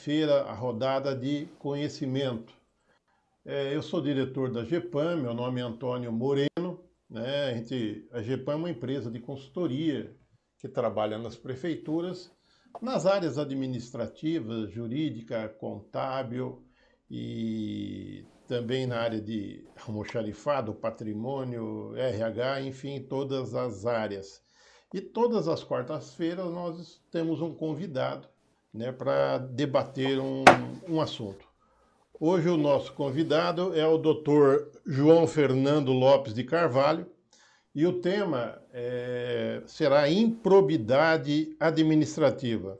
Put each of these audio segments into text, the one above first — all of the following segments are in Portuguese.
quarta-feira, a rodada de conhecimento. Eu sou diretor da GEPAM, meu nome é Antônio Moreno, né? A GEPAM é uma empresa de consultoria que trabalha nas prefeituras, nas áreas administrativas, jurídica, contábil e também na área de almoxarifado, patrimônio, RH, enfim, todas as áreas. E todas as quartas-feiras nós temos um convidado, né, para debater um assunto. Hoje o nosso convidado é o Dr. João Fernando Lopes de Carvalho e o tema será improbidade administrativa.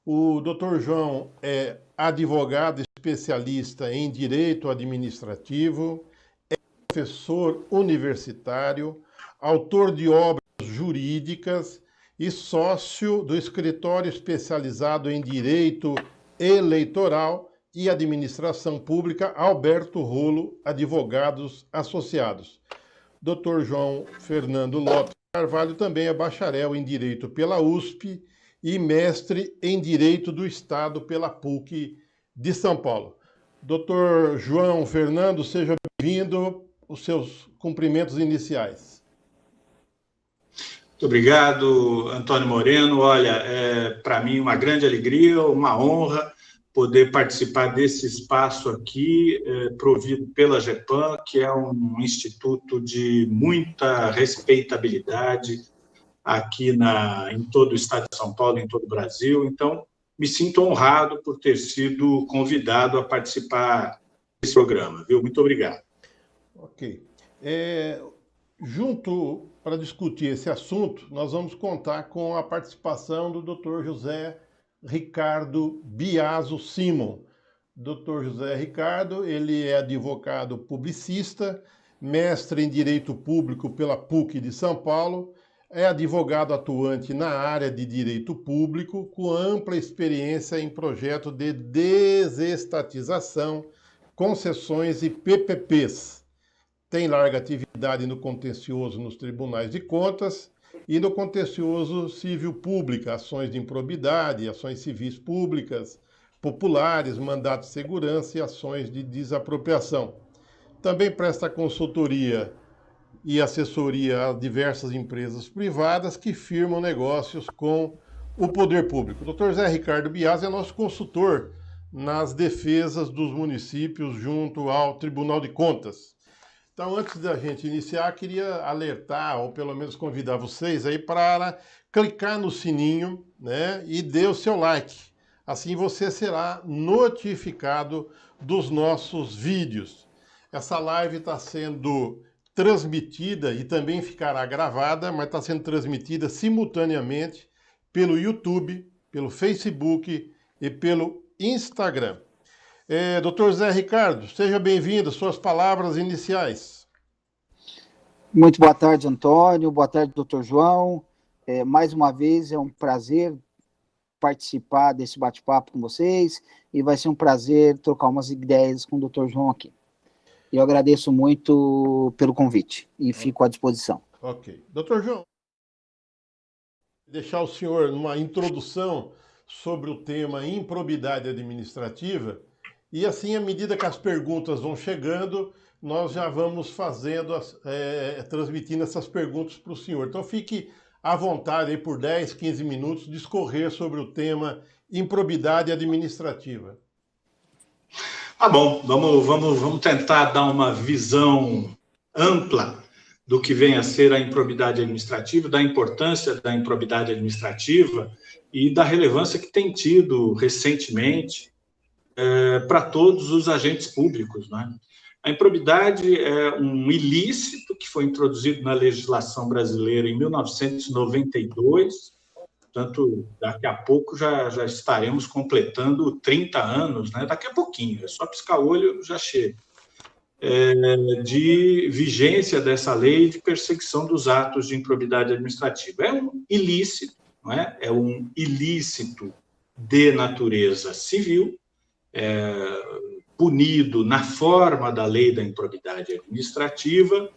O Dr. João é advogado especialista em direito administrativo, é professor universitário, autor de obras jurídicas e sócio do escritório especializado em direito eleitoral e administração pública Alberto Rolo Advogados Associados. Dr. João Fernando Lopes Carvalho também é bacharel em Direito pela USP e mestre em Direito do Estado pela PUC de São Paulo. Dr. João Fernando, seja bem-vindo, os seus cumprimentos iniciais. Muito obrigado, Antônio Moreno. Olha, para mim uma grande alegria, uma honra poder participar desse espaço aqui, provido pela GEPAM, que é um instituto de muita respeitabilidade aqui em todo o estado de São Paulo, em todo o Brasil. Então, me sinto honrado por ter sido convidado a participar desse programa, viu? Muito obrigado. Ok. Junto para discutir esse assunto, nós vamos contar com a participação do Dr. José Ricardo Biaso Simon. Dr. José Ricardo, ele é advogado publicista, mestre em Direito Público pela PUC de São Paulo, é advogado atuante na área de Direito Público, com ampla experiência em projetos de desestatização, concessões e PPPs. Tem larga atividade no contencioso nos tribunais de contas e no contencioso civil público, ações de improbidade, ações civis públicas, populares, mandatos de segurança e ações de desapropriação. Também presta consultoria e assessoria a diversas empresas privadas que firmam negócios com o poder público. O Dr. Zé Ricardo Bias é nosso consultor nas defesas dos municípios junto ao Tribunal de Contas. Então, antes da gente iniciar, queria alertar, ou pelo menos convidar vocês aí para clicar no sininho, né, e dê o seu like. Assim você será notificado dos nossos vídeos. Essa live está sendo transmitida e também ficará gravada, mas está sendo transmitida simultaneamente pelo YouTube, pelo Facebook e pelo Instagram. Dr. Zé Ricardo, seja bem-vindo, suas palavras iniciais. Muito boa tarde, Antônio, boa tarde, Dr. João. Mais uma vez, é um prazer participar desse bate-papo com vocês e vai ser um prazer trocar umas ideias com o Dr. João aqui. Eu agradeço muito pelo convite e fico à disposição. Ok. Dr. João, deixar o senhor numa introdução sobre o tema improbidade administrativa. E assim, à medida que as perguntas vão chegando, nós já vamos transmitindo essas perguntas para o senhor. Então fique à vontade aí por 10, 15 minutos de discorrer sobre o tema improbidade administrativa. Tá bom, vamos tentar dar uma visão ampla do que vem a ser a improbidade administrativa, da importância da improbidade administrativa e da relevância que tem tido recentemente para todos os agentes públicos, né? A improbidade é um ilícito que foi introduzido na legislação brasileira em 1992, portanto, daqui a pouco já estaremos completando 30 anos, né? Daqui a pouquinho, é só piscar o olho, já chega, de vigência dessa lei de perseguição dos atos de improbidade administrativa. É um ilícito, não é? É um ilícito de natureza civil, punido na forma da lei da improbidade administrativa,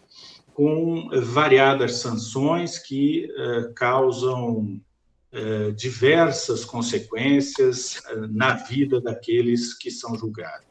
com variadas sanções que causam diversas consequências na vida daqueles que são julgados.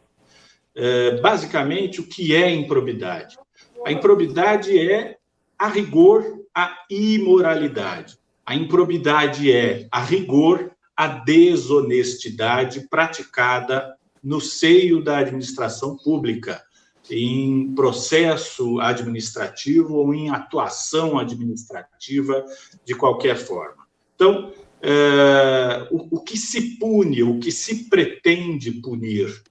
Basicamente, o que é improbidade? A improbidade é, a rigor, a imoralidade. A improbidade é, a rigor, a desonestidade praticada no seio da administração pública, em processo administrativo ou em atuação administrativa de qualquer forma. Então, o que se pune, o que se pretende punir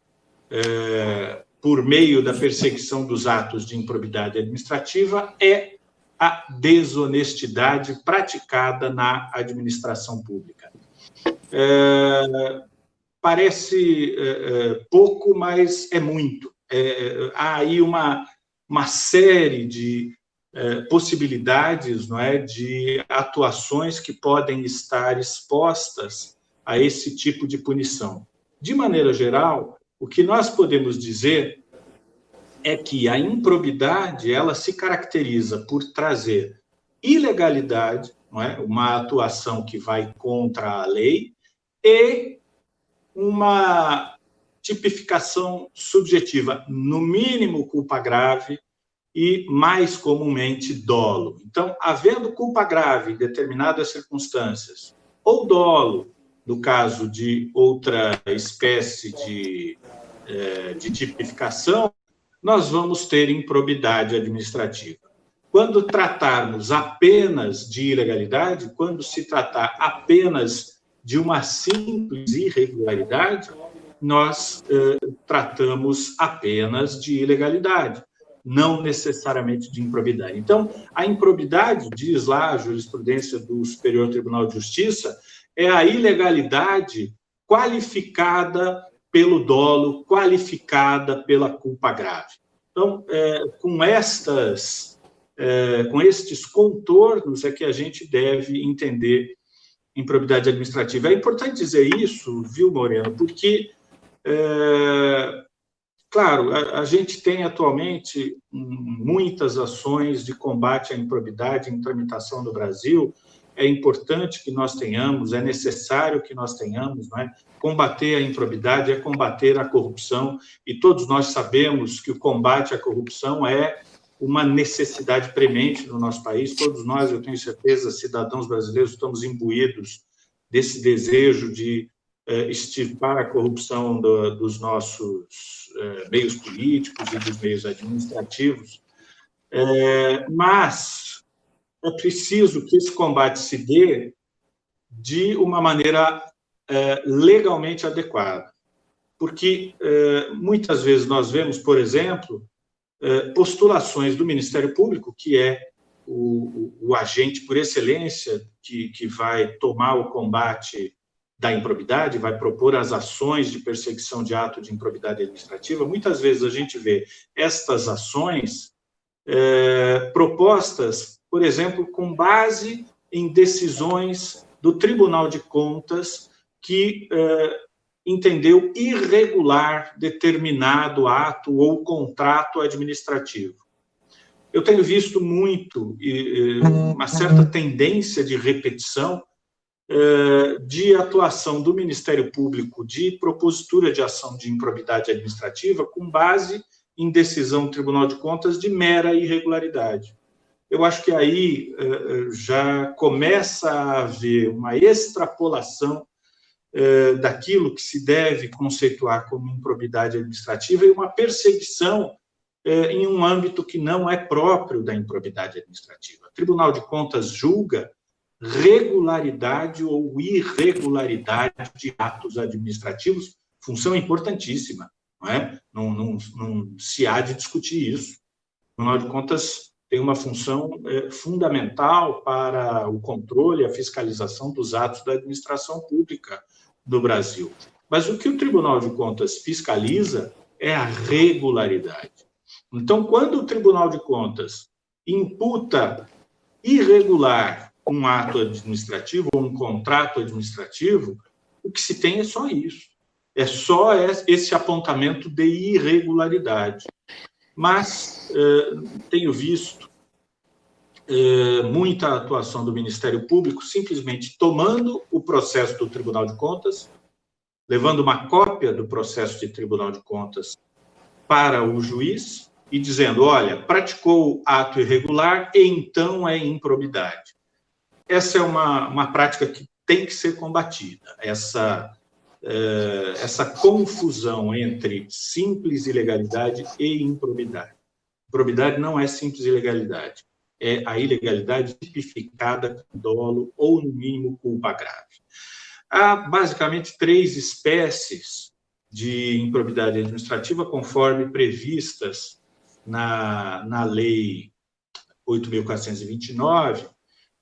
por meio da perseguição dos atos de improbidade administrativa é a desonestidade praticada na administração pública. Parece pouco, mas é muito. Há aí uma série de possibilidades, não é, de atuações que podem estar expostas a esse tipo de punição. De maneira geral, o que nós podemos dizer é que a improbidade ela se caracteriza por trazer ilegalidade, não é, uma atuação que vai contra a lei, e uma tipificação subjetiva, no mínimo culpa grave e, mais comumente, dolo. Então, havendo culpa grave em determinadas circunstâncias, ou dolo, no caso de outra espécie de tipificação, nós vamos ter improbidade administrativa. Quando tratarmos apenas de ilegalidade, quando se tratar apenas de uma simples irregularidade, nós tratamos apenas de ilegalidade, não necessariamente de improbidade. Então, a improbidade, diz lá a jurisprudência do Superior Tribunal de Justiça, é a ilegalidade qualificada pelo dolo, qualificada pela culpa grave. Então, com estes contornos é que a gente deve entender improbidade administrativa. É importante dizer isso, viu, Moreno, porque, claro, a gente tem atualmente muitas ações de combate à improbidade em tramitação no Brasil. É importante que nós tenhamos, é necessário que nós tenhamos, não é? Combater a improbidade é combater a corrupção, e todos nós sabemos que o combate à corrupção é uma necessidade premente no nosso país. Todos nós, eu tenho certeza, cidadãos brasileiros, estamos imbuídos desse desejo de extirpar a corrupção dos nossos meios políticos e dos meios administrativos, mas é preciso que esse combate se dê de uma maneira legalmente adequada, porque muitas vezes nós vemos, por exemplo, postulações do Ministério Público, que é o agente por excelência que vai tomar o combate da improbidade, vai propor as ações de perseguição de ato de improbidade administrativa. Muitas vezes a gente vê estas ações propostas, por exemplo, com base em decisões do Tribunal de Contas que entendeu irregular determinado ato ou contrato administrativo. Eu tenho visto muito uma certa tendência de repetição de atuação do Ministério Público de propositura de ação de improbidade administrativa com base em decisão do Tribunal de Contas de mera irregularidade. Eu acho que aí já começa a haver uma extrapolação daquilo que se deve conceituar como improbidade administrativa e uma perseguição em um âmbito que não é próprio da improbidade administrativa. O Tribunal de Contas julga regularidade ou irregularidade de atos administrativos, função importantíssima, não é? Não se há de discutir isso. O Tribunal de Contas tem uma função fundamental para o controle e a fiscalização dos atos da administração pública do Brasil. Mas o que o Tribunal de Contas fiscaliza é a regularidade. Então, quando o Tribunal de Contas imputa irregular um ato administrativo ou um contrato administrativo, o que se tem é só isso. É só esse apontamento de irregularidade. Mas tenho visto muita atuação do Ministério Público, simplesmente tomando o processo do Tribunal de Contas, levando uma cópia do processo de Tribunal de Contas para o juiz e dizendo, olha, praticou ato irregular, então é improbidade. Essa é uma prática que tem que ser combatida, essa confusão entre simples ilegalidade e improbidade. Improbidade não é simples ilegalidade, é a ilegalidade tipificada com dolo ou, no mínimo, culpa grave. Há, basicamente, 3 espécies de improbidade administrativa, conforme previstas na Lei 8.429,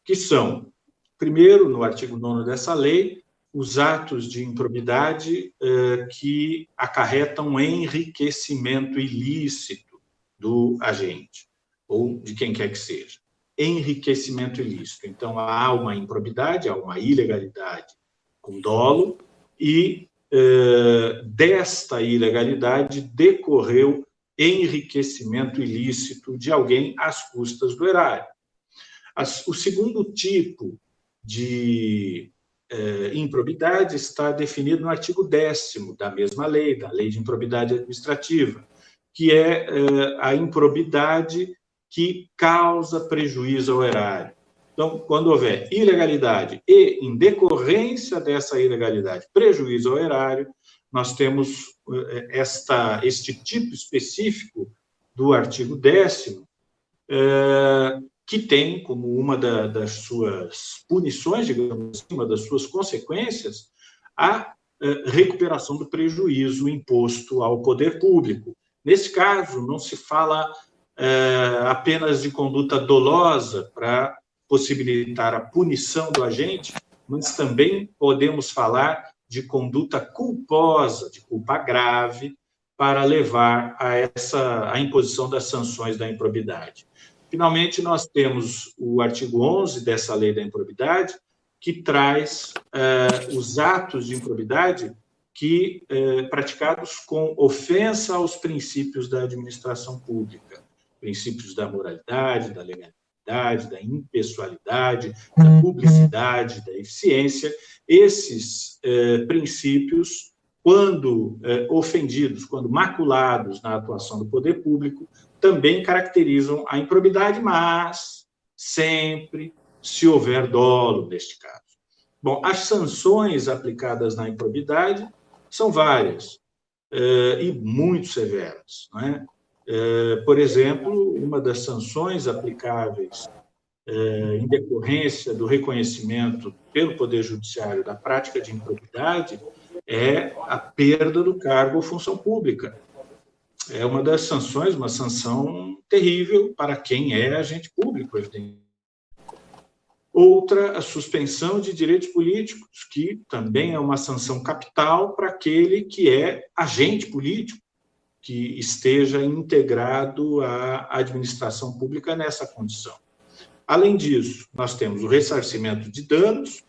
que são, primeiro, no artigo 9º dessa lei, os atos de improbidade que acarretam enriquecimento ilícito do agente, ou de quem quer que seja. Enriquecimento ilícito. Então, há uma improbidade, há uma ilegalidade com dolo, e desta ilegalidade decorreu enriquecimento ilícito de alguém às custas do erário. O segundo tipo de improbidade está definido no artigo 10º da mesma lei, da Lei de Improbidade Administrativa, que é a improbidade que causa prejuízo ao erário. Então, quando houver ilegalidade e, em decorrência dessa ilegalidade, prejuízo ao erário, nós temos este tipo específico do artigo 10º, que tem como uma das suas punições, digamos assim, uma das suas consequências, a recuperação do prejuízo imposto ao poder público. Nesse caso, não se fala apenas de conduta dolosa para possibilitar a punição do agente, mas também podemos falar de conduta culposa, de culpa grave, para levar à imposição das sanções da improbidade. Finalmente, nós temos o artigo 11 dessa Lei da Improbidade, que traz os atos de improbidade praticados com ofensa aos princípios da administração pública, princípios da moralidade, da legalidade, da impessoalidade, da publicidade, da eficiência. Esses princípios, quando ofendidos, quando maculados na atuação do poder público, também caracterizam a improbidade, mas sempre se houver dolo neste caso. Bom, as sanções aplicadas na improbidade são várias e muito severas, não é? Por exemplo, uma das sanções aplicáveis em decorrência do reconhecimento pelo Poder Judiciário da prática de improbidade é a perda do cargo ou função pública. É uma das sanções, uma sanção terrível para quem é agente público, evidentemente. Outra, a suspensão de direitos políticos, que também é uma sanção capital para aquele que é agente político, que esteja integrado à administração pública nessa condição. Além disso, nós temos o ressarcimento de danos,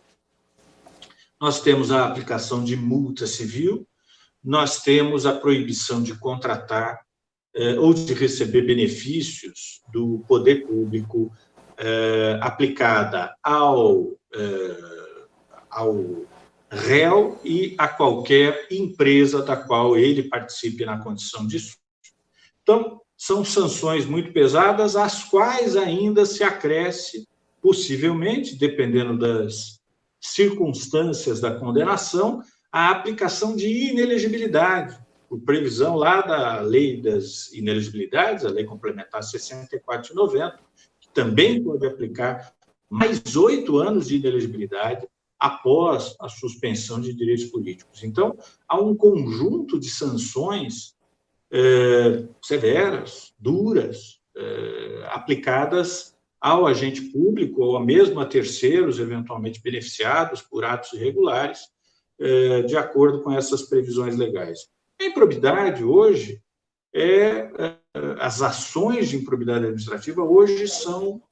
nós temos a aplicação de multa civil, nós temos a proibição de contratar ou de receber benefícios do poder público aplicada ao réu e a qualquer empresa da qual ele participe na condição de súdito. Então, são sanções muito pesadas, às quais ainda se acresce, possivelmente, dependendo das circunstâncias da condenação, a aplicação de inelegibilidade, por previsão lá da Lei das Inelegibilidades, a Lei Complementar 64 de 90, que também pode aplicar mais 8 anos de inelegibilidade após a suspensão de direitos políticos. Então, há um conjunto de sanções severas, duras, aplicadas ao agente público ou mesmo a terceiros, eventualmente beneficiados por atos irregulares, de acordo com essas previsões legais. A improbidade hoje, as ações de improbidade administrativa hoje são,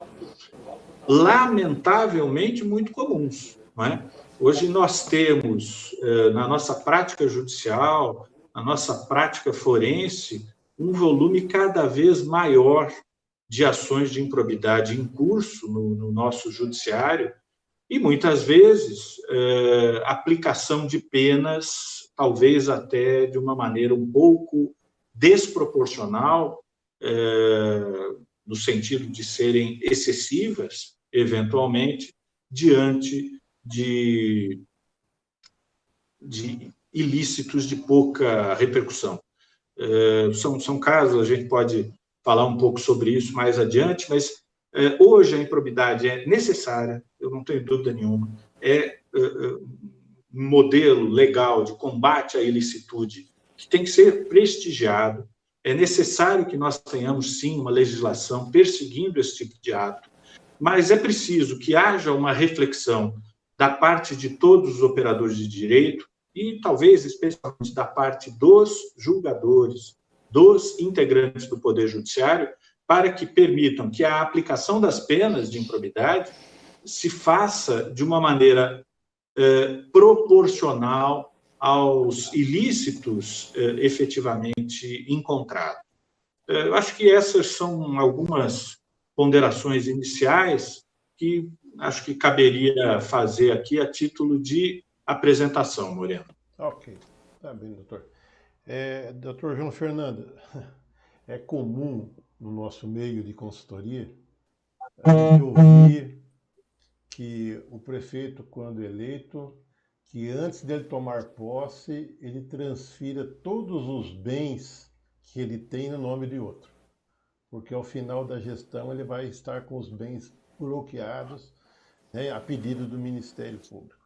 lamentavelmente, muito comuns. Não é? Hoje nós temos, na nossa prática judicial, na nossa prática forense, um volume cada vez maior de ações de improbidade em curso no nosso judiciário e, muitas vezes, aplicação de penas, talvez até de uma maneira um pouco desproporcional, no sentido de serem excessivas, eventualmente, diante de ilícitos de pouca repercussão. São casos, a gente pode falar um pouco sobre isso mais adiante, mas hoje a improbidade é necessária, eu não tenho dúvida nenhuma, é um modelo legal de combate à ilicitude que tem que ser prestigiado. É necessário que nós tenhamos, sim, uma legislação perseguindo esse tipo de ato, mas é preciso que haja uma reflexão da parte de todos os operadores de direito e, talvez, especialmente da parte dos julgadores, dos integrantes do Poder Judiciário, para que permitam que a aplicação das penas de improbidade se faça de uma maneira proporcional aos ilícitos efetivamente encontrados. Eu acho que essas são algumas ponderações iniciais que acho que caberia fazer aqui a título de apresentação, Moreno. Ok, tá bem, doutor. Doutor João Fernando, é comum no nosso meio de consultoria a gente ouvir que o prefeito, quando eleito, que antes dele tomar posse, ele transfira todos os bens que ele tem no nome de outro. Porque ao final da gestão ele vai estar com os bens bloqueados, né, a pedido do Ministério Público.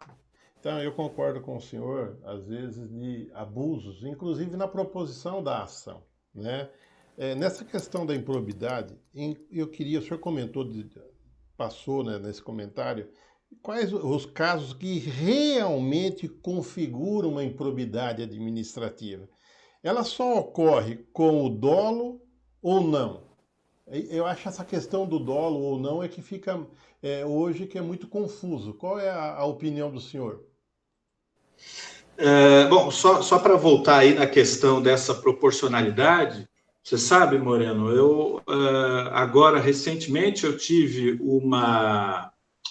Então, eu concordo com o senhor, às vezes, de abusos, inclusive na proposição da ação, né? Nessa questão da improbidade, eu queria, o senhor comentou, passou, né, nesse comentário, quais os casos que realmente configuram uma improbidade administrativa? Ela só ocorre com o dolo ou não? Eu acho essa questão do dolo ou não é que fica hoje que é muito confuso. Qual é a opinião do senhor? Bom, só para voltar aí na questão dessa proporcionalidade, você sabe, Moreno, eu agora, recentemente, eu tive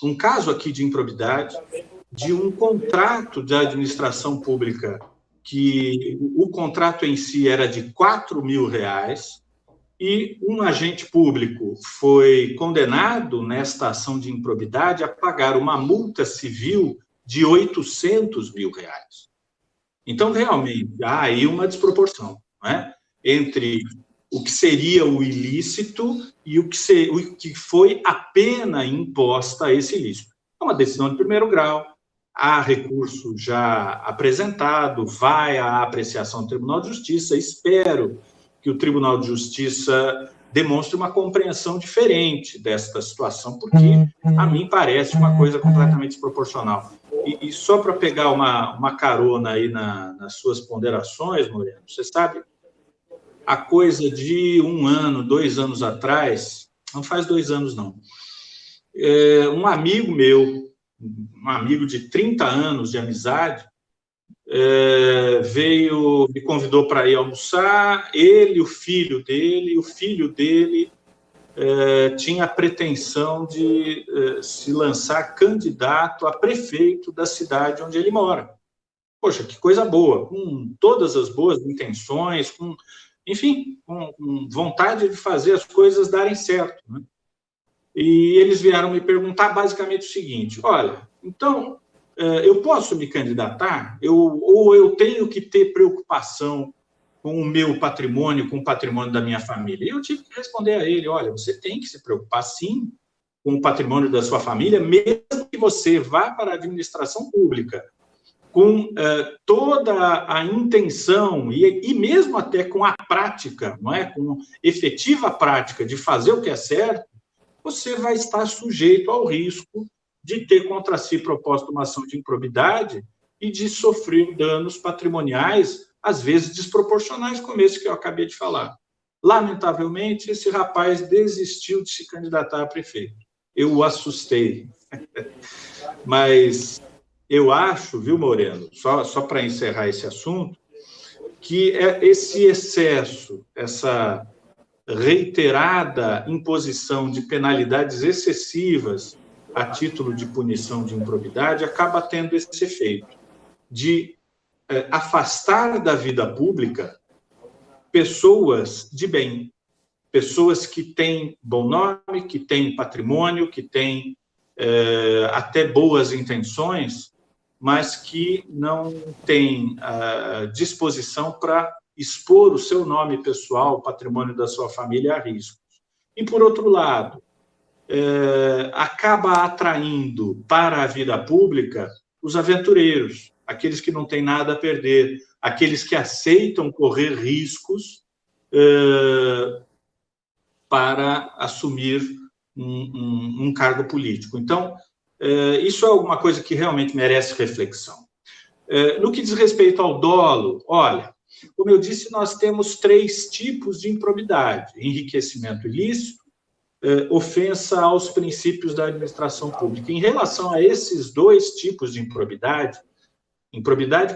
um caso aqui de improbidade de um contrato de administração pública, que o contrato em si era de R$4.000, e um agente público foi condenado nesta ação de improbidade a pagar uma multa civil de R$800.000. Então, realmente, há aí uma desproporção, não é? Entre o que seria o ilícito e o que foi a pena imposta a esse ilícito. É uma decisão de primeiro grau, há recurso já apresentado, vai à apreciação do Tribunal de Justiça. Espero que o Tribunal de Justiça demonstre uma compreensão diferente desta situação, porque a mim parece uma coisa completamente desproporcional. E só para pegar uma carona aí nas suas ponderações, Moreno, você sabe, a coisa de 1 ano, 2 anos atrás, não faz 2 anos não, um amigo meu, um amigo de 30 anos de amizade, me convidou para ir almoçar, ele, o filho dele tinha a pretensão de se lançar candidato a prefeito da cidade onde ele mora. Poxa, que coisa boa, com todas as boas intenções, enfim, com vontade de fazer as coisas darem certo, né? E eles vieram me perguntar basicamente o seguinte: olha, então, eu posso me candidatar? Ou eu tenho que ter preocupação com o meu patrimônio, com o patrimônio da minha família? E eu tive que responder a ele: olha, você tem que se preocupar, sim, com o patrimônio da sua família, mesmo que você vá para a administração pública com toda a intenção e mesmo até com a prática, não é? Com efetiva prática de fazer o que é certo, você vai estar sujeito ao risco de ter contra si proposta uma ação de improbidade e de sofrer danos patrimoniais, às vezes desproporcionais, como esse que eu acabei de falar. Lamentavelmente, esse rapaz desistiu de se candidatar a prefeito. Eu o assustei. Mas eu acho, viu, Moreno, só para encerrar esse assunto, que esse excesso, essa reiterada imposição de penalidades excessivas a título de punição de improbidade acaba tendo esse efeito de afastar da vida pública pessoas de bem, pessoas que têm bom nome, que têm patrimônio, que têm até boas intenções, mas que não têm disposição para expor o seu nome pessoal, o patrimônio da sua família a riscos. E, por outro lado, acaba atraindo para a vida pública os aventureiros, aqueles que não têm nada a perder, aqueles que aceitam correr riscos para assumir um cargo político. Então, isso é alguma coisa que realmente merece reflexão. No que diz respeito ao dolo, olha, como eu disse, nós temos 3 tipos de improbidade: enriquecimento ilícito, ofensa aos princípios da administração pública. Em relação a esses 2 tipos de improbidade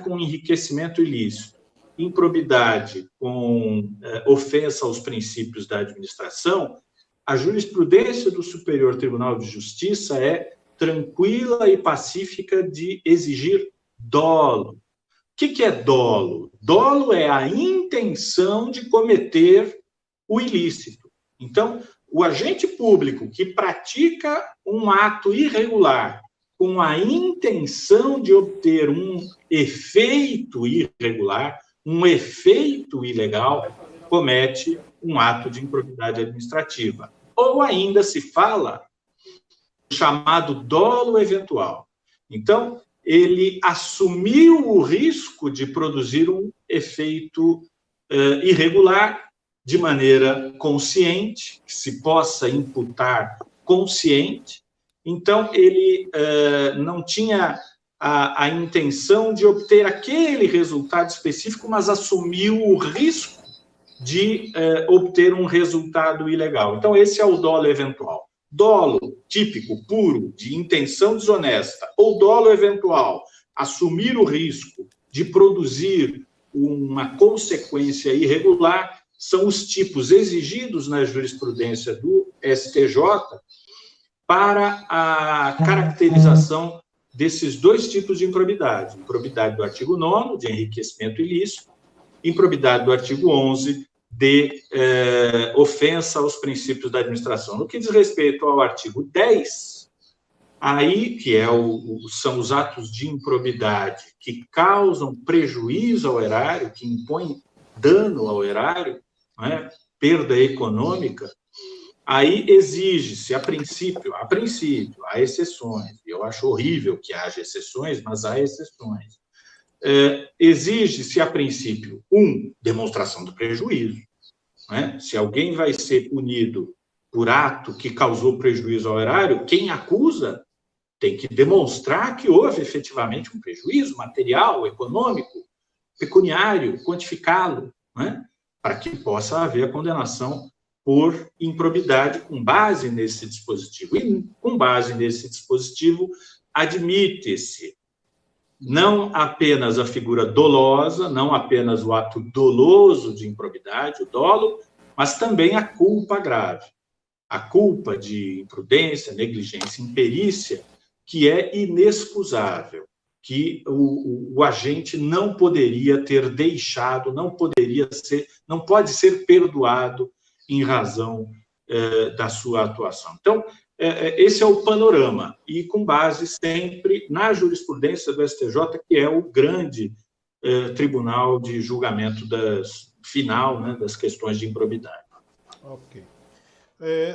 com enriquecimento ilícito, improbidade com ofensa aos princípios da administração, a jurisprudência do Superior Tribunal de Justiça é tranquila e pacífica de exigir dolo. O que é dolo? Dolo é a intenção de cometer o ilícito. Então, o agente público que pratica um ato irregular com a intenção de obter um efeito irregular, um efeito ilegal, comete um ato de improbidade administrativa. Ou ainda se fala chamado dolo eventual. Então, ele assumiu o risco de produzir um efeito irregular de maneira consciente, que se possa imputar consciente. Então, ele não tinha a intenção de obter aquele resultado específico, mas assumiu o risco de obter um resultado ilegal. Então, esse é o dolo eventual. Dolo típico, puro, de intenção desonesta, ou dolo eventual, assumir o risco de produzir uma consequência irregular, são os tipos exigidos na jurisprudência do STJ para a caracterização desses 2 tipos de improbidade. Improbidade do artigo 9º, de enriquecimento ilícito, improbidade do artigo 11º, de ofensa aos princípios da administração. No que diz respeito ao artigo 10, aí, que são os atos de improbidade que causam prejuízo ao erário, que impõem dano ao erário, não é? Perda econômica, aí exige-se, a princípio, há exceções, eu acho horrível que haja exceções, mas há exceções. Exige-se, a princípio, demonstração do prejuízo. Né? Se alguém vai ser punido por ato que causou prejuízo ao erário, quem acusa tem que demonstrar que houve efetivamente um prejuízo material, econômico, pecuniário, quantificá-lo, né? Para que possa haver a condenação por improbidade com base nesse dispositivo. E, com base nesse dispositivo, admite-se não apenas a figura dolosa, não apenas o ato doloso de improbidade, o dolo, mas também a culpa grave. A culpa de imprudência, negligência, imperícia, que é inexcusável, que o agente não poderia ter deixado, não pode ser perdoado em razão da sua atuação. Então, esse é o panorama, e com base sempre na jurisprudência do STJ, que é o grande tribunal de julgamento final, né, das questões de improbidade. Ok.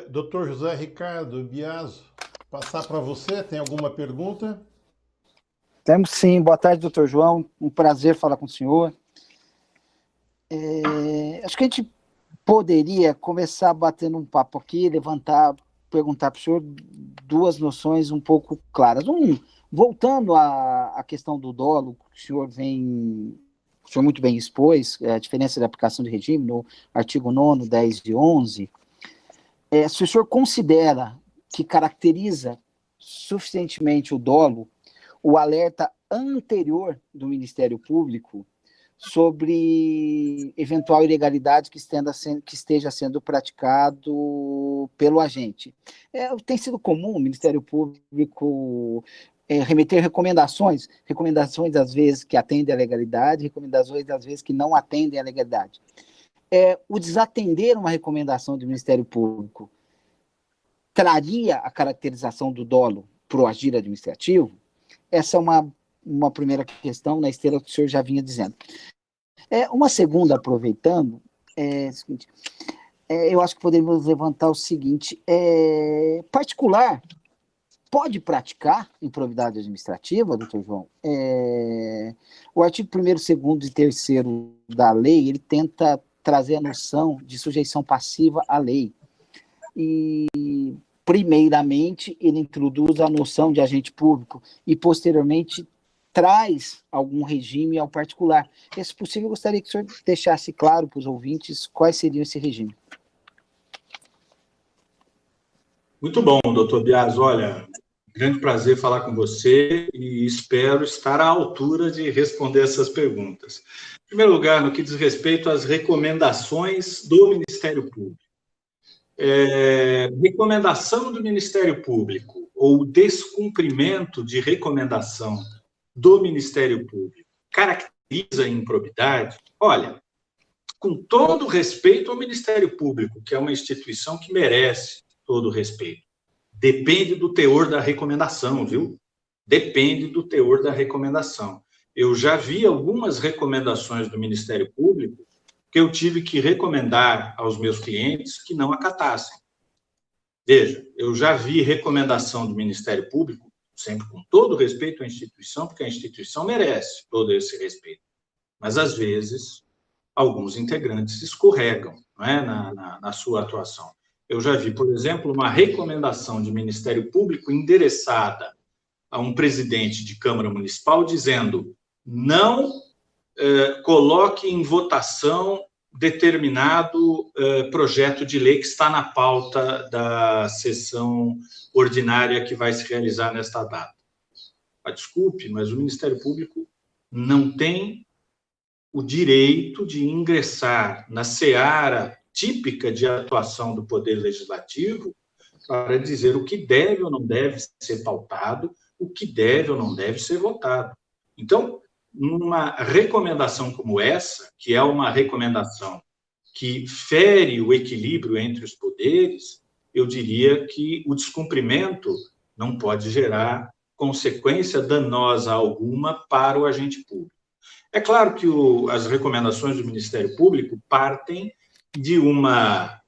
Dr. José Ricardo Biaso, passar para você, tem alguma pergunta? Temos sim. Boa tarde, doutor João. Um prazer falar com o senhor. Acho que a gente poderia começar batendo um papo aqui, perguntar para o senhor 2 noções um pouco claras. Voltando à questão do dolo, que o senhor muito bem expôs, a diferença de aplicação de regime no artigo 9º, 10 e 11, se o senhor considera que caracteriza suficientemente o dolo o alerta anterior do Ministério Público sobre eventual ilegalidade que esteja sendo praticado pelo agente. Tem sido comum o Ministério Público remeter recomendações às vezes que atendem à legalidade, recomendações às vezes que não atendem à legalidade. O desatender uma recomendação do Ministério Público traria a caracterização do dolo para o agir administrativo? Essa é uma primeira questão, na esteira que o senhor já vinha dizendo. Uma segunda, aproveitando, eu acho que poderíamos levantar o seguinte: particular pode praticar improbidade administrativa, doutor João? O artigo 1º, 2º e 3º da lei, ele tenta trazer a noção de sujeição passiva à lei. E, primeiramente, ele introduz a noção de agente público e, posteriormente, traz algum regime ao particular. Se possível, eu gostaria que o senhor deixasse claro para os ouvintes quais seriam esse regime. Muito bom, doutor Bias. Olha, grande prazer falar com você e espero estar à altura de responder essas perguntas. Em primeiro lugar, no que diz respeito às recomendações do Ministério Público. Recomendação do Ministério Público ou descumprimento de recomendação do Ministério Público caracteriza a improbidade? Olha, com todo respeito ao Ministério Público, que é uma instituição que merece todo respeito, depende do teor da recomendação, viu? Depende do teor da recomendação. Eu já vi algumas recomendações do Ministério Público que eu tive que recomendar aos meus clientes que não acatassem. Veja, eu já vi recomendação do Ministério Público, sempre com todo respeito à instituição, porque a instituição merece todo esse respeito. Mas, às vezes, alguns integrantes escorregam, não é, na sua atuação. Eu já vi, por exemplo, uma recomendação de Ministério Público endereçada a um presidente de Câmara Municipal dizendo: não coloque em votação determinado projeto de lei que está na pauta da sessão ordinária que vai se realizar nesta data. Desculpe, mas o Ministério Público não tem o direito de ingressar na seara típica de atuação do Poder Legislativo para dizer o que deve ou não deve ser pautado, o que deve ou não deve ser votado. Então, numa recomendação como essa, que é uma recomendação que fere o equilíbrio entre os poderes, eu diria que o descumprimento não pode gerar consequência danosa alguma para o agente público. É claro que as recomendações do Ministério Público partem de uma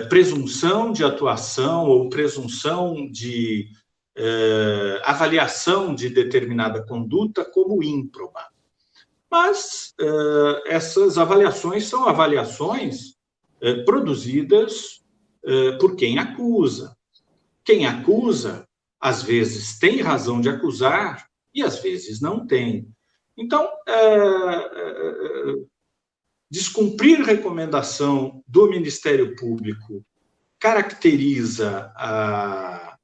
presunção de atuação ou presunção de avaliação de determinada conduta como ímproba. Mas essas avaliações são avaliações produzidas por quem acusa. Quem acusa, às vezes, tem razão de acusar e, às vezes, não tem. Então, descumprir recomendação do Ministério Público caracteriza a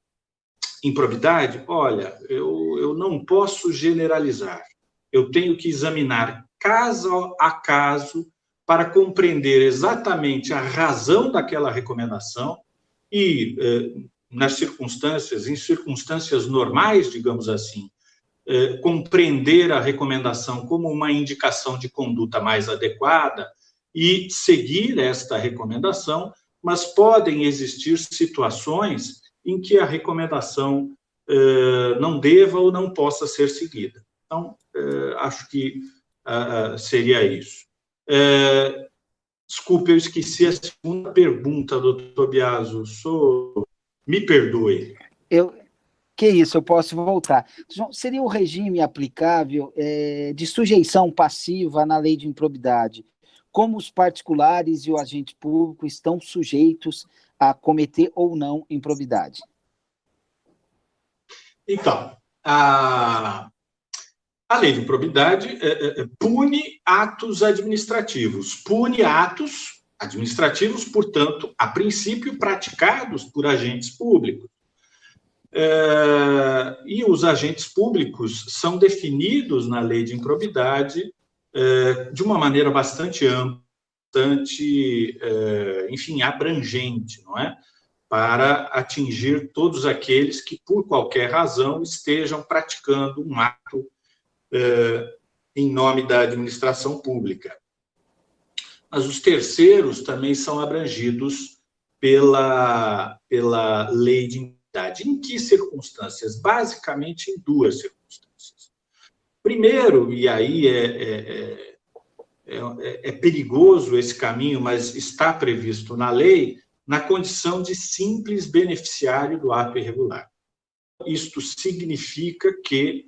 improbidade? Olha, eu não posso generalizar. Eu tenho que examinar caso a caso para compreender exatamente a razão daquela recomendação e, em circunstâncias normais, digamos assim, compreender a recomendação como uma indicação de conduta mais adequada e seguir esta recomendação, mas podem existir situações em que a recomendação não deva ou não possa ser seguida. Então, acho que seria isso. Desculpe, eu esqueci a segunda pergunta, doutor Biaso. Me perdoe. Que isso, eu posso voltar. Seria o regime aplicável de sujeição passiva na lei de improbidade? Como os particulares e o agente público estão sujeitos a cometer ou não improbidade? Então, a lei de improbidade pune atos administrativos. Pune atos administrativos, portanto, a princípio, praticados por agentes públicos. E os agentes públicos são definidos na lei de improbidade de uma maneira bastante ampla, bastante, enfim, abrangente, não é? Para atingir todos aqueles que, por qualquer razão, estejam praticando um ato em nome da administração pública. Mas os terceiros também são abrangidos pela lei de improbidade. Em que circunstâncias? Basicamente em duas circunstâncias. Primeiro, e aí é perigoso esse caminho, mas está previsto na lei, na condição de simples beneficiário do ato irregular. Isto significa que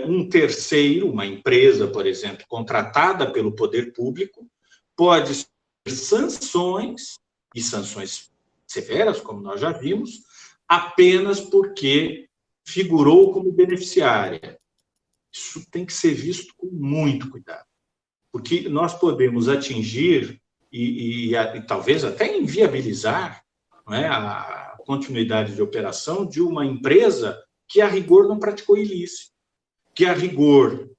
um terceiro, uma empresa, por exemplo, contratada pelo poder público, pode sofrer sanções, e sanções severas, como nós já vimos, apenas porque figurou como beneficiária. Isso tem que ser visto com muito cuidado, porque nós podemos atingir e talvez até inviabilizar, não é, a continuidade de operação de uma empresa que, a rigor, não praticou ilícito, que, a rigor,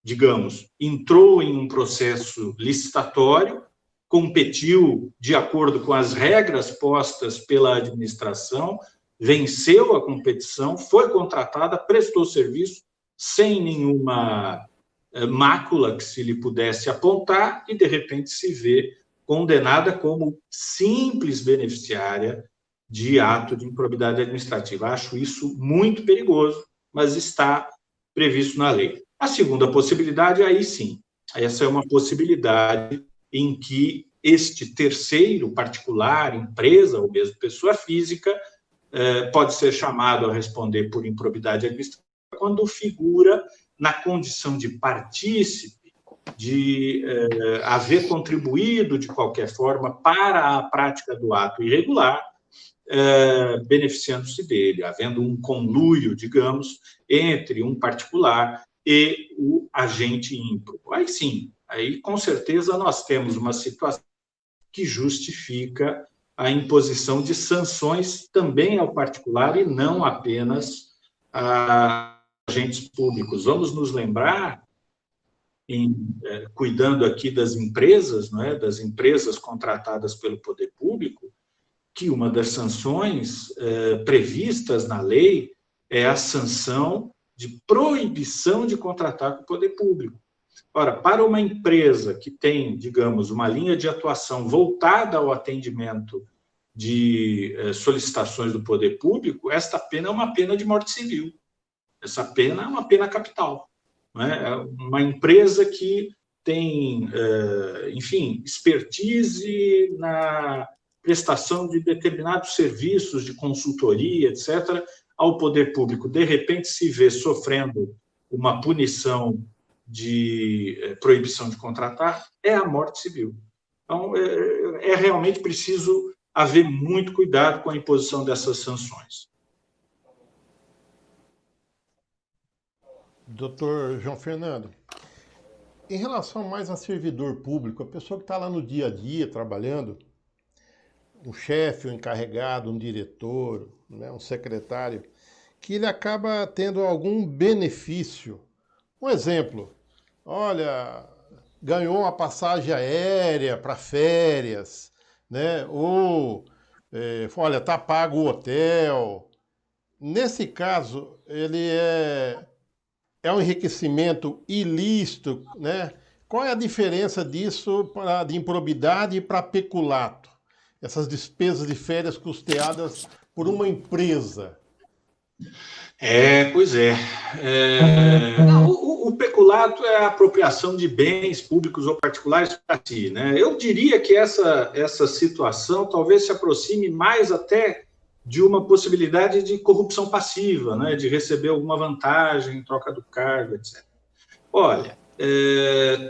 digamos, entrou em um processo licitatório, competiu de acordo com as regras postas pela administração, venceu a competição, foi contratada, prestou serviço sem nenhuma mácula que se lhe pudesse apontar e, de repente, se vê condenada como simples beneficiária de ato de improbidade administrativa. Acho isso muito perigoso, mas está previsto na lei. A segunda possibilidade, aí sim, essa é uma possibilidade em que este terceiro particular, empresa ou mesmo pessoa física, pode ser chamado a responder por improbidade administrativa quando figura na condição de partícipe, de haver contribuído de qualquer forma para a prática do ato irregular, beneficiando-se dele, havendo um conluio, digamos, entre um particular e o agente ímprobo. Aí sim, aí com certeza nós temos uma situação que justifica a imposição de sanções também ao particular e não apenas a agentes públicos. Vamos nos lembrar, cuidando aqui das empresas, não é, das empresas contratadas pelo poder público, que uma das sanções previstas na lei é a sanção de proibição de contratar com o poder público. Ora, para uma empresa que tem, digamos, uma linha de atuação voltada ao atendimento de solicitações do poder público, esta pena é uma pena de morte civil. Essa pena é uma pena capital. Não é? É uma empresa que tem, enfim, expertise na prestação de determinados serviços de consultoria, etc., ao poder público, de repente se vê sofrendo uma punição de proibição de contratar, é a morte civil. Então, é realmente preciso haver muito cuidado com a imposição dessas sanções. Doutor João Fernando, em relação mais a servidor público, a pessoa que está lá no dia a dia trabalhando, um chefe, um encarregado, um diretor, né, um secretário, que ele acaba tendo algum benefício. Um exemplo, olha, ganhou uma passagem aérea para férias, né? Ou, olha, está pago o hotel. Nesse caso, ele é um enriquecimento ilícito, né? Qual é a diferença disso de improbidade para peculato? Essas despesas de férias custeadas por uma empresa. Pois é. O peculato é a apropriação de bens públicos ou particulares para si, né? Eu diria que essa situação talvez se aproxime mais até de uma possibilidade de corrupção passiva, né? De receber alguma vantagem em troca do cargo, etc. Olha,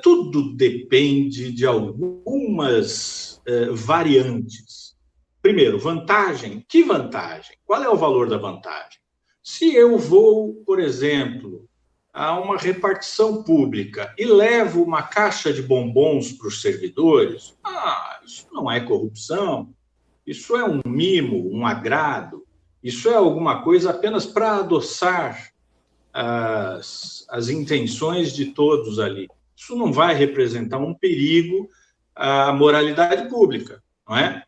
tudo depende de algumas variantes. Primeiro, vantagem. Que vantagem? Qual é o valor da vantagem? Se eu vou, por exemplo, a uma repartição pública e levo uma caixa de bombons para os servidores, isso não é corrupção, isso é um mimo, um agrado, isso é alguma coisa apenas para adoçar as intenções de todos ali. isso não vai representar um perigo à moralidade pública, não é?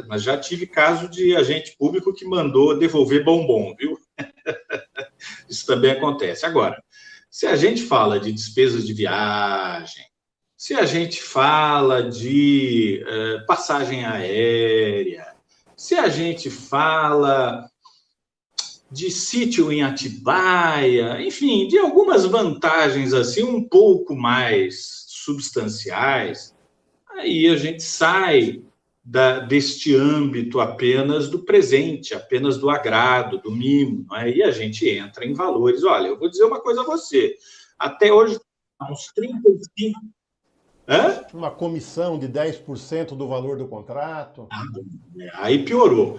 Mas já tive caso de agente público que mandou devolver bombom, viu? Isso também acontece. Agora, se a gente fala de despesas de viagem, se a gente fala de passagem aérea, se a gente fala de sítio em Atibaia, enfim, de algumas vantagens assim um pouco mais substanciais, aí a gente sai deste âmbito apenas do presente, apenas do agrado, do mimo, não é? E a gente entra em valores. Olha, eu vou dizer uma coisa a você, até hoje, há uns 35... Hã? Uma comissão de 10% do valor do contrato. Aí piorou.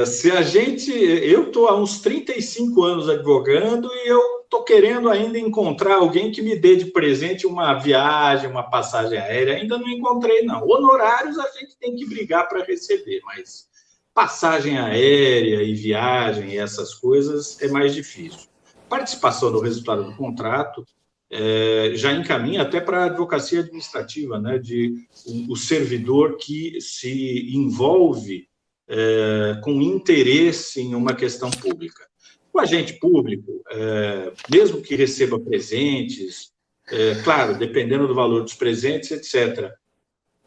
Se a gente... Eu estou há uns 35 anos advogando e eu estou querendo ainda encontrar alguém que me dê de presente uma viagem, uma passagem aérea. Ainda não encontrei, não. Honorários a gente tem que brigar para receber, mas passagem aérea e viagem e essas coisas é mais difícil. Participação no resultado do contrato já encaminha até para a advocacia administrativa, né, o servidor que se envolve com interesse em uma questão pública. O agente público, mesmo que receba presentes, claro, dependendo do valor dos presentes, etc.,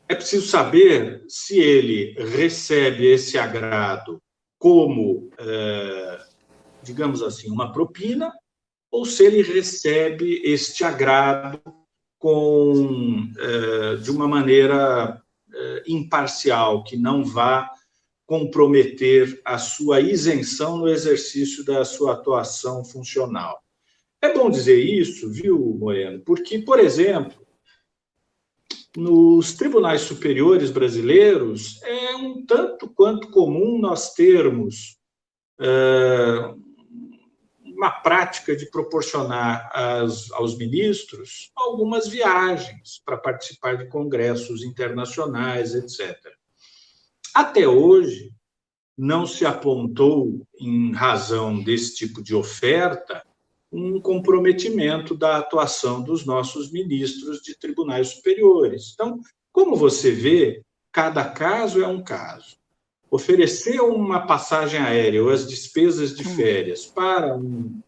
é preciso saber se ele recebe esse agrado como, digamos assim, uma propina, ou se ele recebe este agrado de uma maneira imparcial, que não vá comprometer a sua isenção no exercício da sua atuação funcional. É bom dizer isso, viu, Moreno? Porque, por exemplo, nos tribunais superiores brasileiros, é um tanto quanto comum nós termos uma prática de proporcionar aos ministros algumas viagens para participar de congressos internacionais, etc. Até hoje, não se apontou, em razão desse tipo de oferta, um comprometimento da atuação dos nossos ministros de tribunais superiores. Então, como você vê, cada caso é um caso. Oferecer uma passagem aérea ou as despesas de férias para um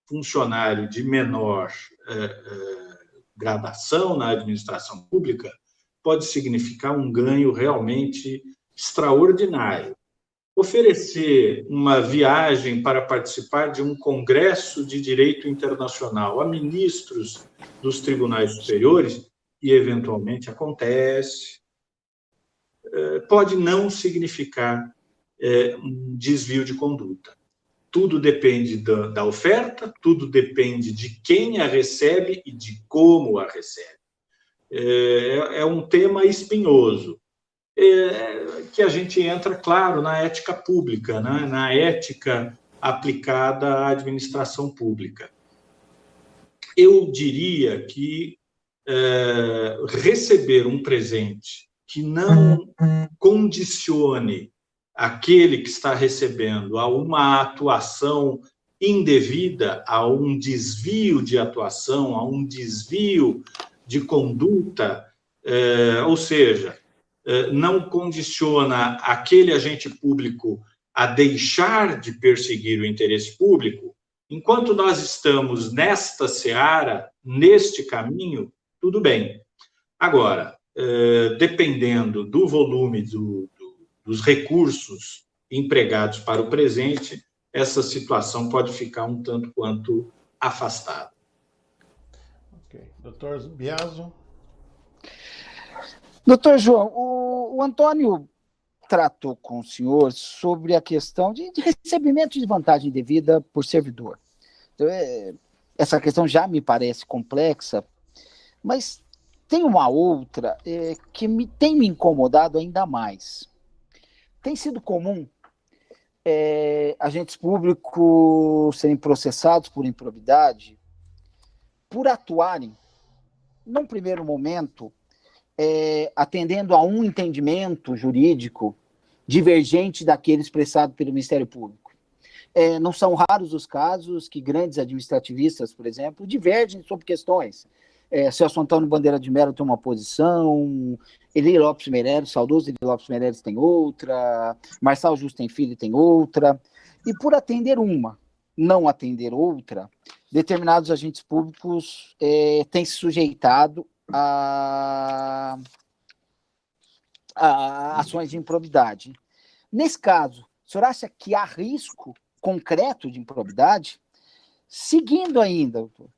funcionário de menor gradação na administração pública pode significar um ganho realmente extraordinário. Oferecer uma viagem para participar de um congresso de direito internacional a ministros dos tribunais superiores, e eventualmente acontece, pode não significar um desvio de conduta. Tudo depende da oferta, tudo depende de quem a recebe e de como a recebe. É um tema espinhoso, que a gente entra, claro, na ética pública, né? Na ética aplicada à administração pública. Eu diria que receber um presente que não condicione aquele que está recebendo a uma atuação indevida, a um desvio de atuação, a um desvio de conduta, ou seja, não condiciona aquele agente público a deixar de perseguir o interesse público, enquanto nós estamos nesta seara, neste caminho, tudo bem. Agora, dependendo do volume dos recursos empregados para o presente, essa situação pode ficar um tanto quanto afastada. Ok. Doutor Biaso? Doutor João, o Antônio tratou com o senhor sobre a questão de recebimento de vantagem devida por servidor. Então, essa questão já me parece complexa, mas tem uma outra que tem me incomodado ainda mais. Tem sido comum agentes públicos serem processados por improbidade por atuarem, num primeiro momento, atendendo a um entendimento jurídico divergente daquele expressado pelo Ministério Público. Não são raros os casos que grandes administrativistas, por exemplo, divergem sobre questões Celso Antônio Bandeira de Mello tem uma posição, Eli Lopes Meirelles, saudoso Eli Lopes Meirelles tem outra, Marçal Justem Filho tem outra, e por atender uma, não atender outra, determinados agentes públicos têm se sujeitado a ações de improbidade. Nesse caso, o senhor acha que há risco concreto de improbidade? Seguindo ainda, doutor,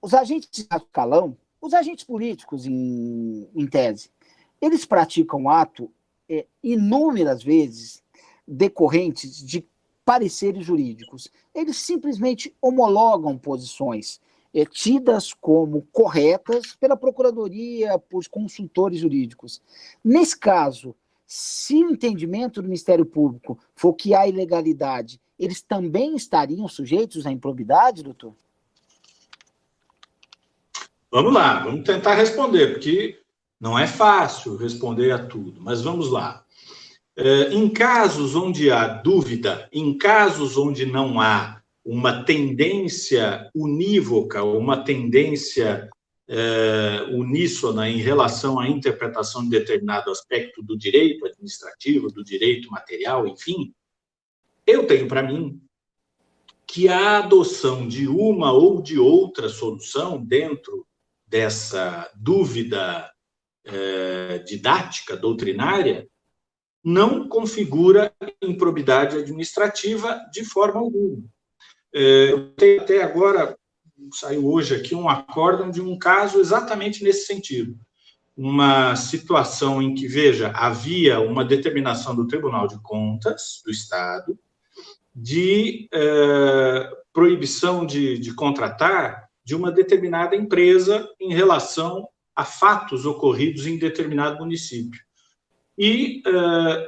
os agentes de alto escalão, os agentes políticos, em tese, eles praticam ato inúmeras vezes decorrentes de pareceres jurídicos. Eles simplesmente homologam posições tidas como corretas pela Procuradoria, por consultores jurídicos. Nesse caso, se o entendimento do Ministério Público for que há ilegalidade, eles também estariam sujeitos à improbidade, doutor? Vamos lá, vamos tentar responder, porque não é fácil responder a tudo, mas vamos lá. Em casos onde há dúvida, em casos onde não há uma tendência unívoca, uma tendência uníssona em relação à interpretação de determinado aspecto do direito administrativo, do direito material, enfim, eu tenho para mim que a adoção de uma ou de outra solução dentro dessa dúvida didática, doutrinária, não configura improbidade administrativa de forma alguma. Eu tenho até agora, saiu hoje aqui um acórdão de um caso exatamente nesse sentido. Uma situação em que, veja, havia uma determinação do Tribunal de Contas do Estado de proibição de contratar de uma determinada empresa em relação a fatos ocorridos em determinado município. E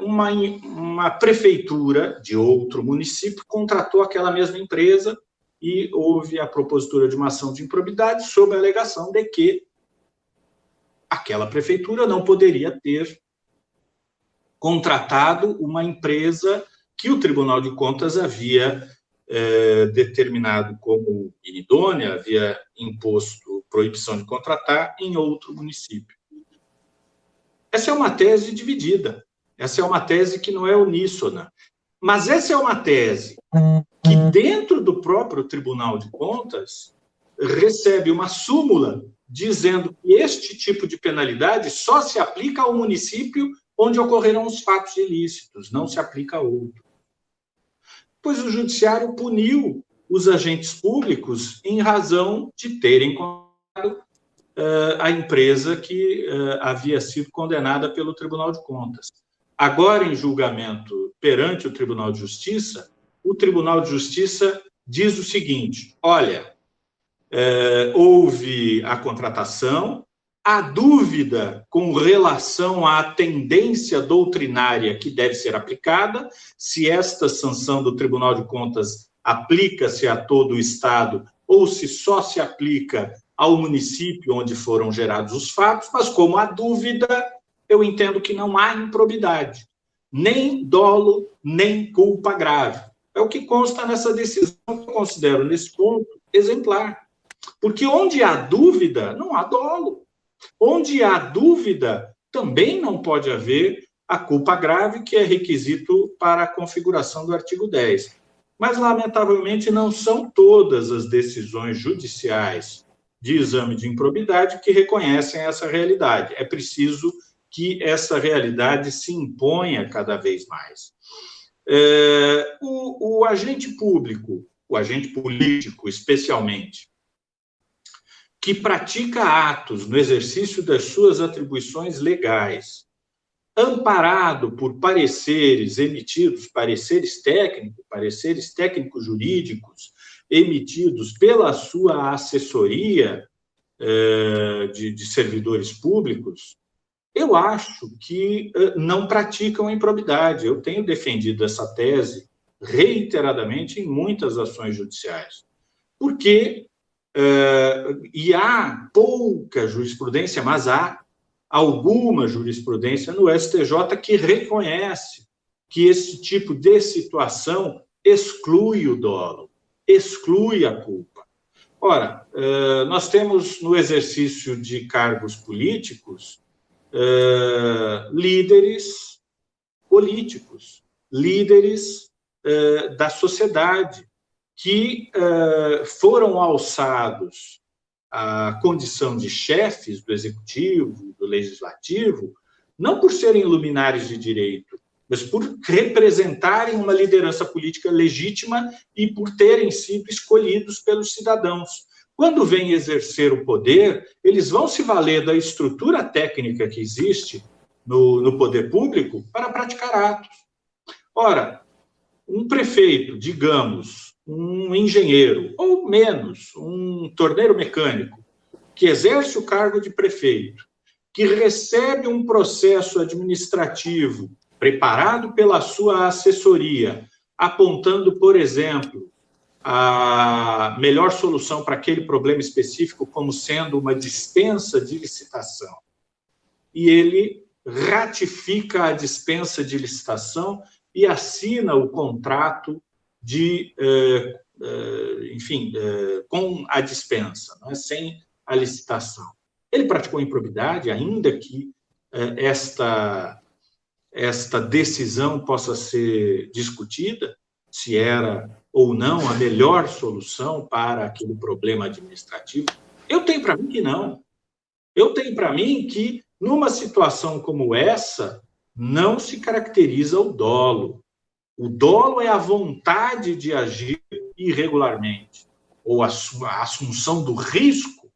uma prefeitura de outro município contratou aquela mesma empresa e houve a propositura de uma ação de improbidade sob a alegação de que aquela prefeitura não poderia ter contratado uma empresa que o Tribunal de Contas havia determinado como inidônea, havia imposto proibição de contratar em outro município. Essa é uma tese dividida, essa é uma tese que não é uníssona, mas essa é uma tese que, dentro do próprio Tribunal de Contas, recebe uma súmula dizendo que este tipo de penalidade só se aplica ao município onde ocorreram os fatos ilícitos, não se aplica a outro. Pois o Judiciário puniu os agentes públicos em razão de terem contratado a empresa que havia sido condenada pelo Tribunal de Contas. Agora, em julgamento perante o Tribunal de Justiça, o Tribunal de Justiça diz o seguinte: olha, houve a contratação, a dúvida com relação à tendência doutrinária que deve ser aplicada, se esta sanção do Tribunal de Contas aplica-se a todo o Estado ou se só se aplica ao município onde foram gerados os fatos, mas como há dúvida, eu entendo que não há improbidade, nem dolo, nem culpa grave. É o que consta nessa decisão que eu considero, nesse ponto, exemplar. Porque onde há dúvida, não há dolo. Onde há dúvida, também não pode haver a culpa grave, que é requisito para a configuração do artigo 10. Mas, lamentavelmente, não são todas as decisões judiciais de exame de improbidade que reconhecem essa realidade. É preciso que essa realidade se imponha cada vez mais. O agente público, o agente político especialmente, que pratica atos no exercício das suas atribuições legais, amparado por pareceres emitidos, pareceres técnicos jurídicos, emitidos pela sua assessoria de servidores públicos, eu acho que não praticam a improbidade. Eu tenho defendido essa tese reiteradamente em muitas ações judiciais. Porque, e há pouca jurisprudência, mas há alguma jurisprudência no STJ que reconhece que esse tipo de situação exclui o dolo, exclui a culpa. Ora, nós temos no exercício de cargos políticos líderes políticos, líderes da sociedade, que foram alçados à condição de chefes do executivo, do legislativo, não por serem luminares de direito, mas por representarem uma liderança política legítima e por terem sido escolhidos pelos cidadãos. Quando vêm exercer o poder, eles vão se valer da estrutura técnica que existe no poder público para praticar atos. Ora, um prefeito, digamos, um engenheiro, ou menos, um torneiro mecânico, que exerce o cargo de prefeito, que recebe um processo administrativo preparado pela sua assessoria, apontando, por exemplo, a melhor solução para aquele problema específico como sendo uma dispensa de licitação. E ele ratifica a dispensa de licitação e assina o contrato com a dispensa, não é? Sem a licitação. Ele praticou improbidade, ainda que esta decisão possa ser discutida, se era ou não a melhor solução para aquele problema administrativo. Eu tenho para mim que não. Eu tenho para mim que, numa situação como essa, não se caracteriza o dolo. O dolo é a vontade de agir irregularmente, ou a assunção do risco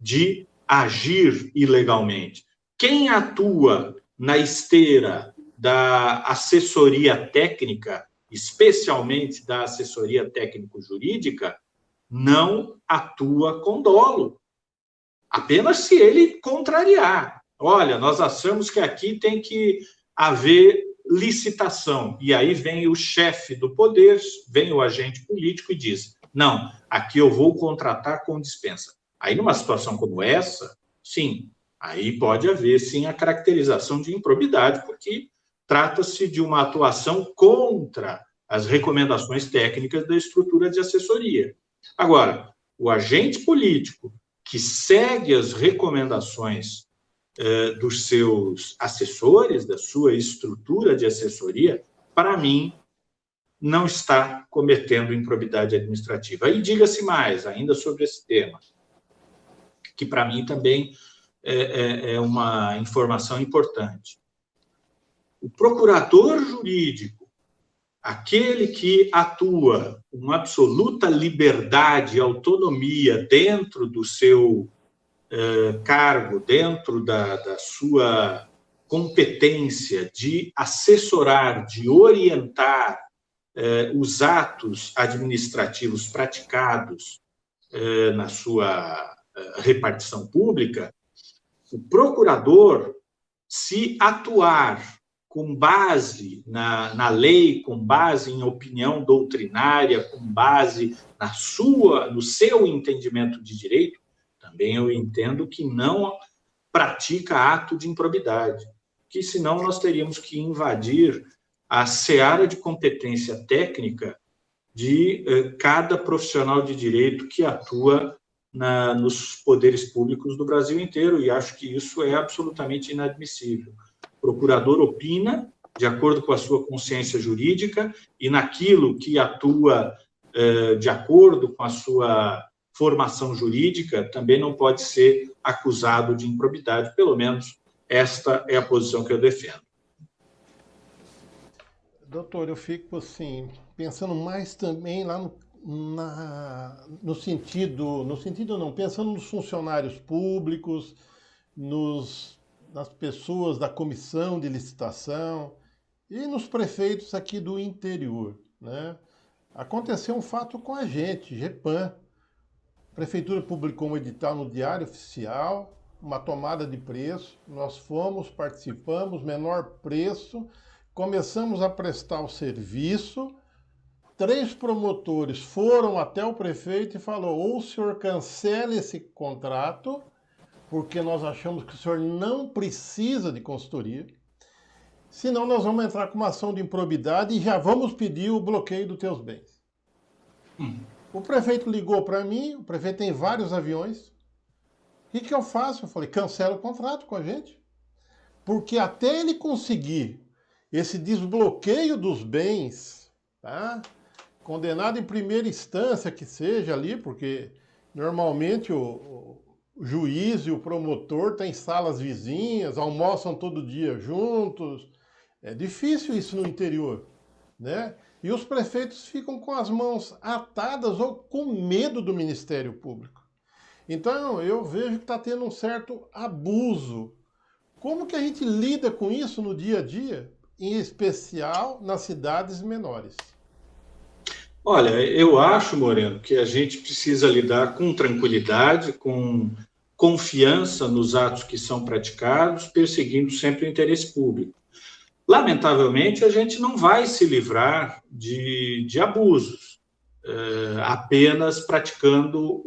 de agir ilegalmente. Quem atua na esteira da assessoria técnica, especialmente da assessoria técnico-jurídica, não atua com dolo. Apenas se ele contrariar. Olha, nós achamos que aqui tem que haver licitação. E aí vem o chefe do poder, vem o agente político e diz, não, aqui eu vou contratar com dispensa. Aí, numa situação como essa, sim, aí pode haver, sim, a caracterização de improbidade, porque trata-se de uma atuação contra as recomendações técnicas da estrutura de assessoria. Agora, o agente político que segue as recomendações dos seus assessores, da sua estrutura de assessoria, para mim, não está cometendo improbidade administrativa. E diga-se mais, ainda sobre esse tema, que para mim também é uma informação importante. O procurador jurídico, aquele que atua com absoluta liberdade e autonomia dentro do seu cargo, dentro da sua competência de assessorar, de orientar os atos administrativos praticados na sua repartição pública, o procurador, se atuar com base na lei, com base em opinião doutrinária, com base no seu entendimento de direito, também eu entendo que não pratica ato de improbidade, que senão nós teríamos que invadir a seara de competência técnica de cada profissional de direito que atua nos poderes públicos do Brasil inteiro, e acho que isso é absolutamente inadmissível. O procurador opina de acordo com a sua consciência jurídica e naquilo que atua de acordo com a sua formação jurídica, também não pode ser acusado de improbidade, pelo menos esta é a posição que eu defendo. Doutor, eu fico assim, pensando mais também lá pensando nos funcionários públicos, nas pessoas da comissão de licitação e nos prefeitos aqui do interior, né? Aconteceu um fato com a gente, GEPAM. A prefeitura publicou um edital no Diário Oficial, uma tomada de preço, nós fomos, participamos, menor preço, começamos a prestar o serviço, 3 promotores foram até o prefeito e falou, ou o senhor cancela esse contrato, porque nós achamos que o senhor não precisa de consultoria, senão nós vamos entrar com uma ação de improbidade e já vamos pedir o bloqueio dos teus bens. O prefeito ligou para mim, o prefeito tem vários aviões. O que eu faço? Eu falei, cancela o contrato com a gente. Porque até ele conseguir esse desbloqueio dos bens, tá? Condenado em primeira instância que seja ali, porque normalmente o juiz e o promotor têm salas vizinhas, almoçam todo dia juntos. É difícil isso no interior, né? E os prefeitos ficam com as mãos atadas ou com medo do Ministério Público. Então, eu vejo que está tendo um certo abuso. Como que a gente lida com isso no dia a dia, em especial nas cidades menores? Olha, eu acho, Moreno, que a gente precisa lidar com tranquilidade, com confiança nos atos que são praticados, perseguindo sempre o interesse público. Lamentavelmente, a gente não vai se livrar de abusos, apenas praticando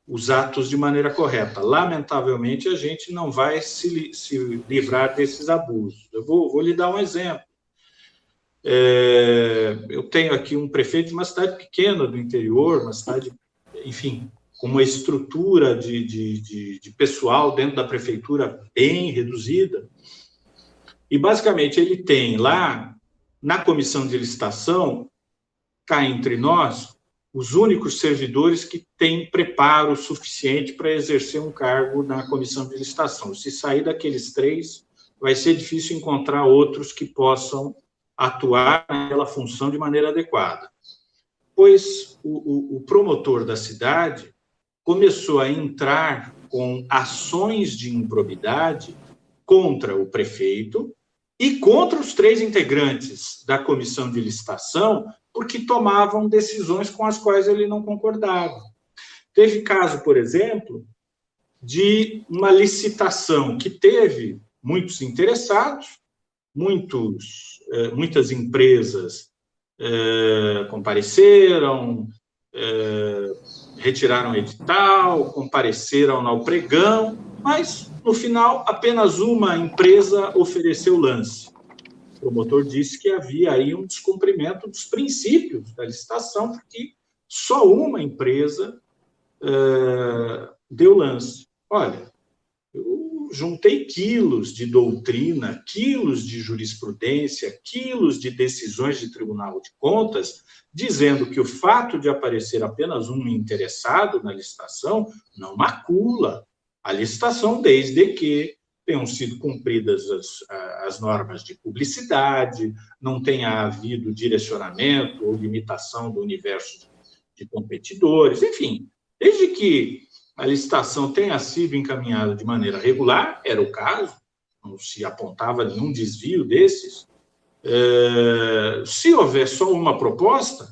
os atos de maneira correta. Lamentavelmente, a gente não vai se livrar desses abusos. Eu vou lhe dar um exemplo. Eu tenho aqui um prefeito de uma cidade pequena do interior, uma cidade, enfim, com uma estrutura de pessoal dentro da prefeitura bem reduzida. E, basicamente, ele tem lá, na comissão de licitação, cá entre nós, os únicos servidores que têm preparo suficiente para exercer um cargo na comissão de licitação. Se sair daqueles 3, vai ser difícil encontrar outros que possam atuar naquela função de maneira adequada. Pois o promotor da cidade começou a entrar com ações de improbidade contra o prefeito e contra os 3 integrantes da comissão de licitação, porque tomavam decisões com as quais ele não concordava. Teve caso, por exemplo, de uma licitação que teve muitos interessados, muitas empresas compareceram, retiraram edital, compareceram ao pregão, mas, no final, apenas uma empresa ofereceu lance. O promotor disse que havia aí um descumprimento dos princípios da licitação, porque só uma empresa deu lance. Olha, eu juntei quilos de doutrina, quilos de jurisprudência, quilos de decisões de Tribunal de Contas, dizendo que o fato de aparecer apenas um interessado na licitação não macula a licitação, desde que tenham sido cumpridas as normas de publicidade, não tenha havido direcionamento ou limitação do universo de competidores, enfim, desde que a licitação tenha sido encaminhada de maneira regular, era o caso, não se apontava nenhum desvio desses. Se houver só uma proposta,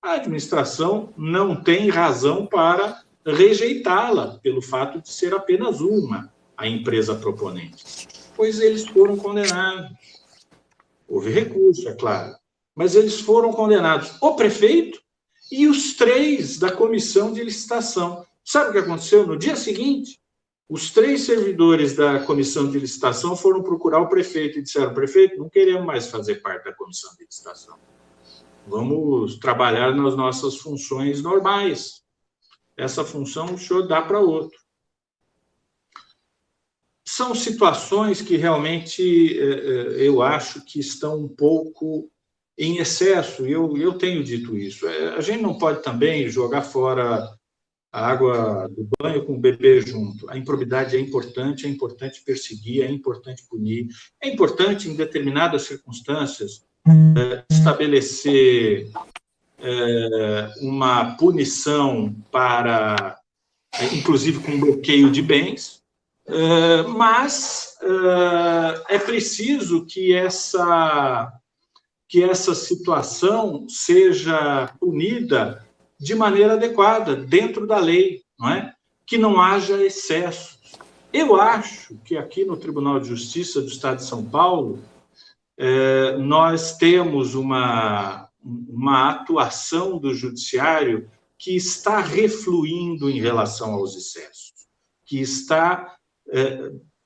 a administração não tem razão para rejeitá-la pelo fato de ser apenas uma a empresa proponente, pois eles foram condenados. Houve recurso, é claro, mas eles foram condenados, o prefeito e os 3 da comissão de licitação. Sabe o que aconteceu? No dia seguinte, os 3 servidores da comissão de licitação foram procurar o prefeito e disseram: prefeito, não queremos mais fazer parte da comissão de licitação. Vamos trabalhar nas nossas funções normais. Essa função o senhor dá para outro. São situações que realmente eu acho que estão um pouco em excesso, eu tenho dito isso. A gente não pode também jogar fora a água do banho com o bebê junto. A improbidade é importante perseguir, é importante punir, é importante, em determinadas circunstâncias, estabelecer uma punição para, inclusive com bloqueio de bens, mas é preciso que essa situação seja punida de maneira adequada, dentro da lei, não é? Que não haja excessos. Eu acho que aqui no Tribunal de Justiça do Estado de São Paulo, nós temos uma atuação do judiciário que está refluindo em relação aos excessos, que está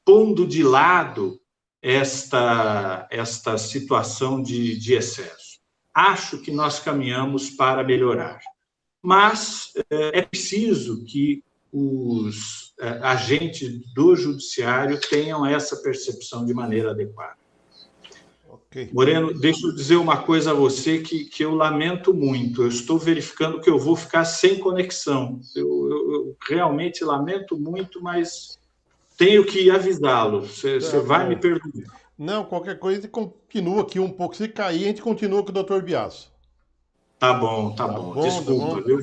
pondo de lado esta situação de excesso. Acho que nós caminhamos para melhorar. mas é preciso que os agentes do judiciário tenham essa percepção de maneira adequada. Okay. Moreno, deixa eu dizer uma coisa a você que eu lamento muito. Eu estou verificando que eu vou ficar sem conexão. Eu realmente lamento muito, mas tenho que avisá-lo. Você vai me perdoar. Não, qualquer coisa, a gente continua aqui um pouco. Se cair, a gente continua com o Dr. Biaso. Tá bom. Desculpa, viu?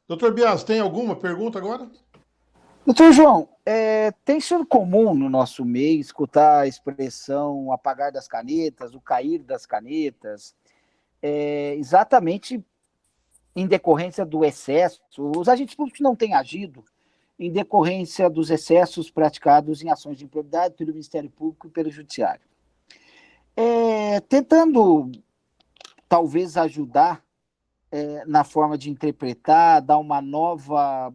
Dr. Biaso, tem alguma pergunta agora? Doutor João, tem sido comum no nosso meio escutar a expressão apagar das canetas, o cair das canetas, exatamente em decorrência do excesso. Os agentes públicos não têm agido em decorrência dos excessos praticados em ações de improbidade pelo Ministério Público e pelo Judiciário. Tentando, talvez, ajudar na forma de interpretar, dar uma nova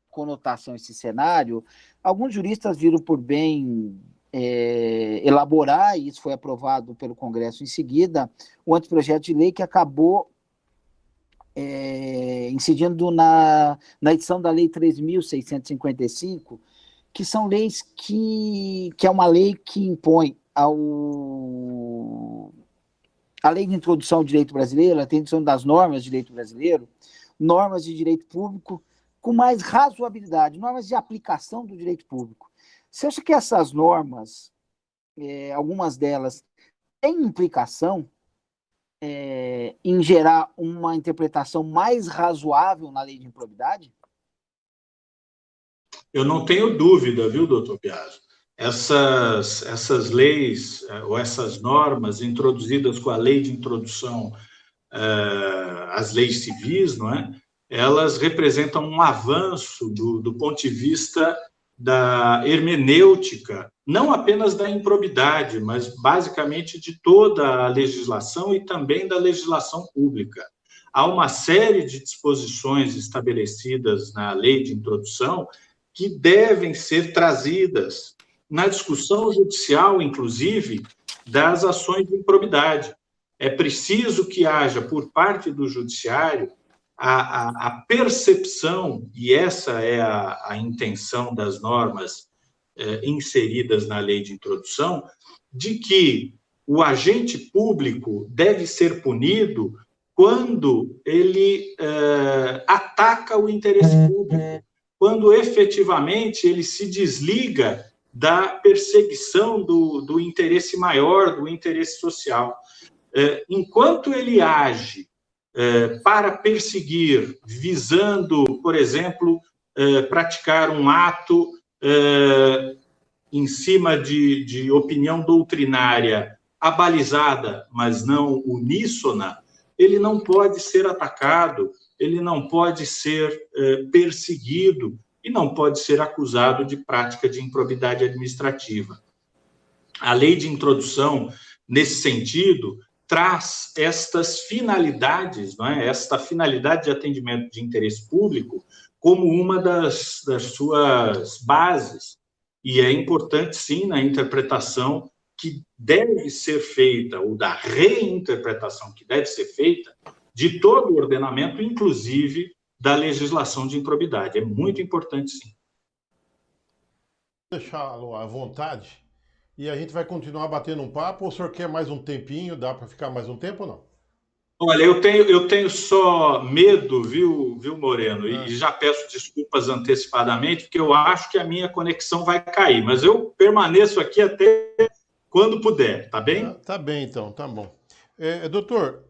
conotação a esse cenário, alguns juristas viram por bem elaborar, e isso foi aprovado pelo Congresso em seguida, o anteprojeto de lei que acabou incidindo na edição da Lei 3.655, que são leis que é uma lei que impõe a lei de introdução ao direito brasileiro, a introdução das normas de direito brasileiro, normas de direito público, com mais razoabilidade, normas de aplicação do direito público. Você acha que essas normas, algumas delas, têm implicação em gerar uma interpretação mais razoável na lei de improbidade? Eu não tenho dúvida, viu, doutor Biaso? Essas leis, ou essas normas introduzidas com a lei de introdução às leis civis, não é? Elas representam um avanço do ponto de vista da hermenêutica, não apenas da improbidade, mas basicamente de toda a legislação e também da legislação pública. Há uma série de disposições estabelecidas na lei de introdução que devem ser trazidas na discussão judicial, inclusive, das ações de improbidade. É preciso que haja, por parte do judiciário, a percepção, e essa é a intenção das normas inseridas na lei de introdução, de que o agente público deve ser punido quando ele ataca o interesse público, quando efetivamente ele se desliga da perseguição do interesse maior, do interesse social. Enquanto ele age para perseguir, visando, por exemplo, praticar um ato em cima de opinião doutrinária abalizada, mas não uníssona, ele não pode ser atacado, ele não pode ser perseguido e não pode ser acusado de prática de improbidade administrativa. A lei de introdução, nesse sentido, traz estas finalidades, não é? Esta finalidade de atendimento de interesse público como uma das suas bases. E é importante, sim, na interpretação que deve ser feita, ou da reinterpretação que deve ser feita, de todo o ordenamento, inclusive da legislação de improbidade. É muito importante, sim. Deixá-lo à vontade e a gente vai continuar batendo um papo, ou o senhor quer mais um tempinho? Dá para ficar mais um tempo ou não? Olha, eu tenho só medo, viu Moreno? E já peço desculpas antecipadamente, porque eu acho que a minha conexão vai cair, mas eu permaneço aqui até quando puder, tá bem? Tá bem, então, tá bom. Doutor,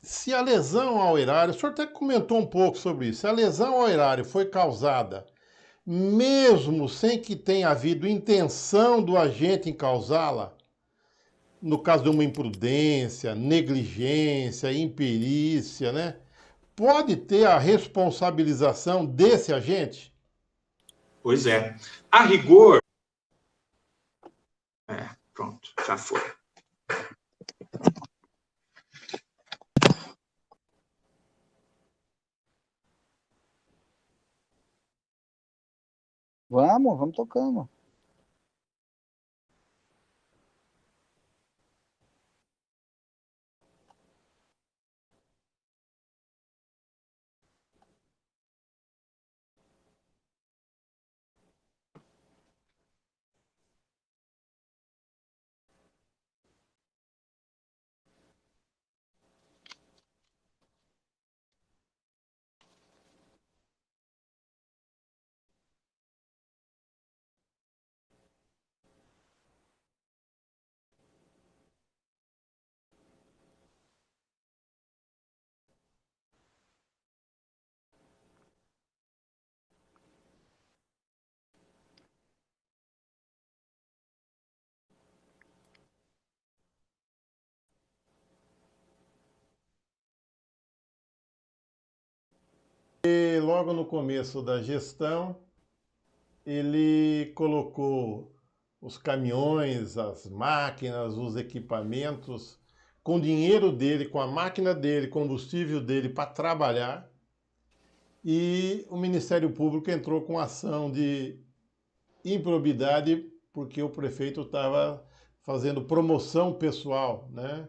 se a lesão ao erário, o senhor até comentou um pouco sobre isso, se a lesão ao erário foi causada mesmo sem que tenha havido intenção do agente em causá-la, no caso de uma imprudência, negligência, imperícia, né? Pode ter a responsabilização desse agente? Pois é. A rigor... pronto, já foi. Vamos tocando. logo no começo da gestão, ele colocou os caminhões, as máquinas, os equipamentos, com dinheiro dele, com a máquina dele, combustível dele para trabalhar, e o Ministério Público entrou com ação de improbidade porque o prefeito estava fazendo promoção pessoal, né?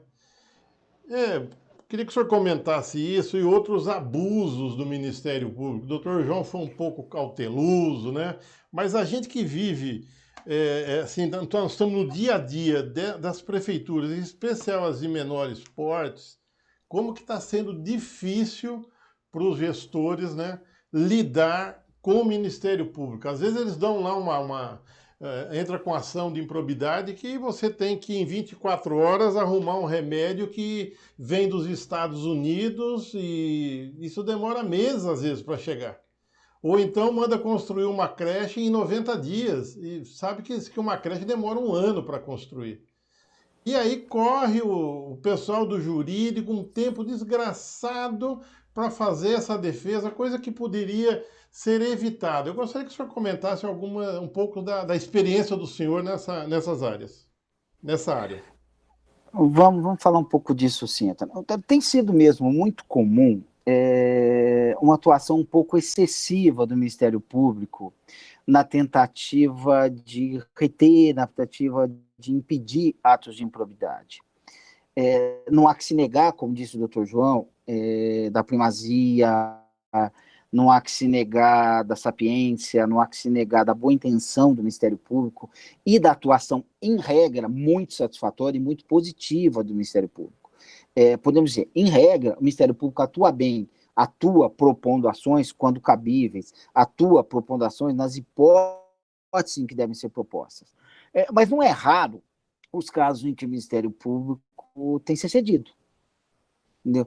Queria que o senhor comentasse isso e outros abusos do Ministério Público. O doutor João foi um pouco cauteloso, né? Mas a gente que vive, assim, então nós estamos no dia a dia das prefeituras, em especial as de menores portes, como que está sendo difícil para os gestores, né, lidar com o Ministério Público. Às vezes eles dão lá entra com ação de improbidade que você tem que, em 24 horas, arrumar um remédio que vem dos Estados Unidos e isso demora meses, às vezes, para chegar. Ou então manda construir uma creche em 90 dias. E sabe que uma creche demora um ano para construir. E aí corre o pessoal do jurídico um tempo desgraçado para fazer essa defesa, coisa que poderia ser evitada. Eu gostaria que o senhor comentasse um pouco da experiência do senhor nessas áreas, nessa área. Vamos falar um pouco disso, sim. Tem sido mesmo muito comum uma atuação um pouco excessiva do Ministério Público na tentativa de reter, na tentativa de impedir atos de improbidade. Não há que se negar, como disse o doutor João, da primazia, não há que se negar da sapiência, não há que se negar da boa intenção do Ministério Público e da atuação, em regra, muito satisfatória e muito positiva do Ministério Público. Podemos dizer, em regra, o Ministério Público atua bem, atua propondo ações quando cabíveis, atua propondo ações nas hipóteses em que devem ser propostas. Mas não é raro os casos em que o Ministério Público tem se excedido. Entendeu?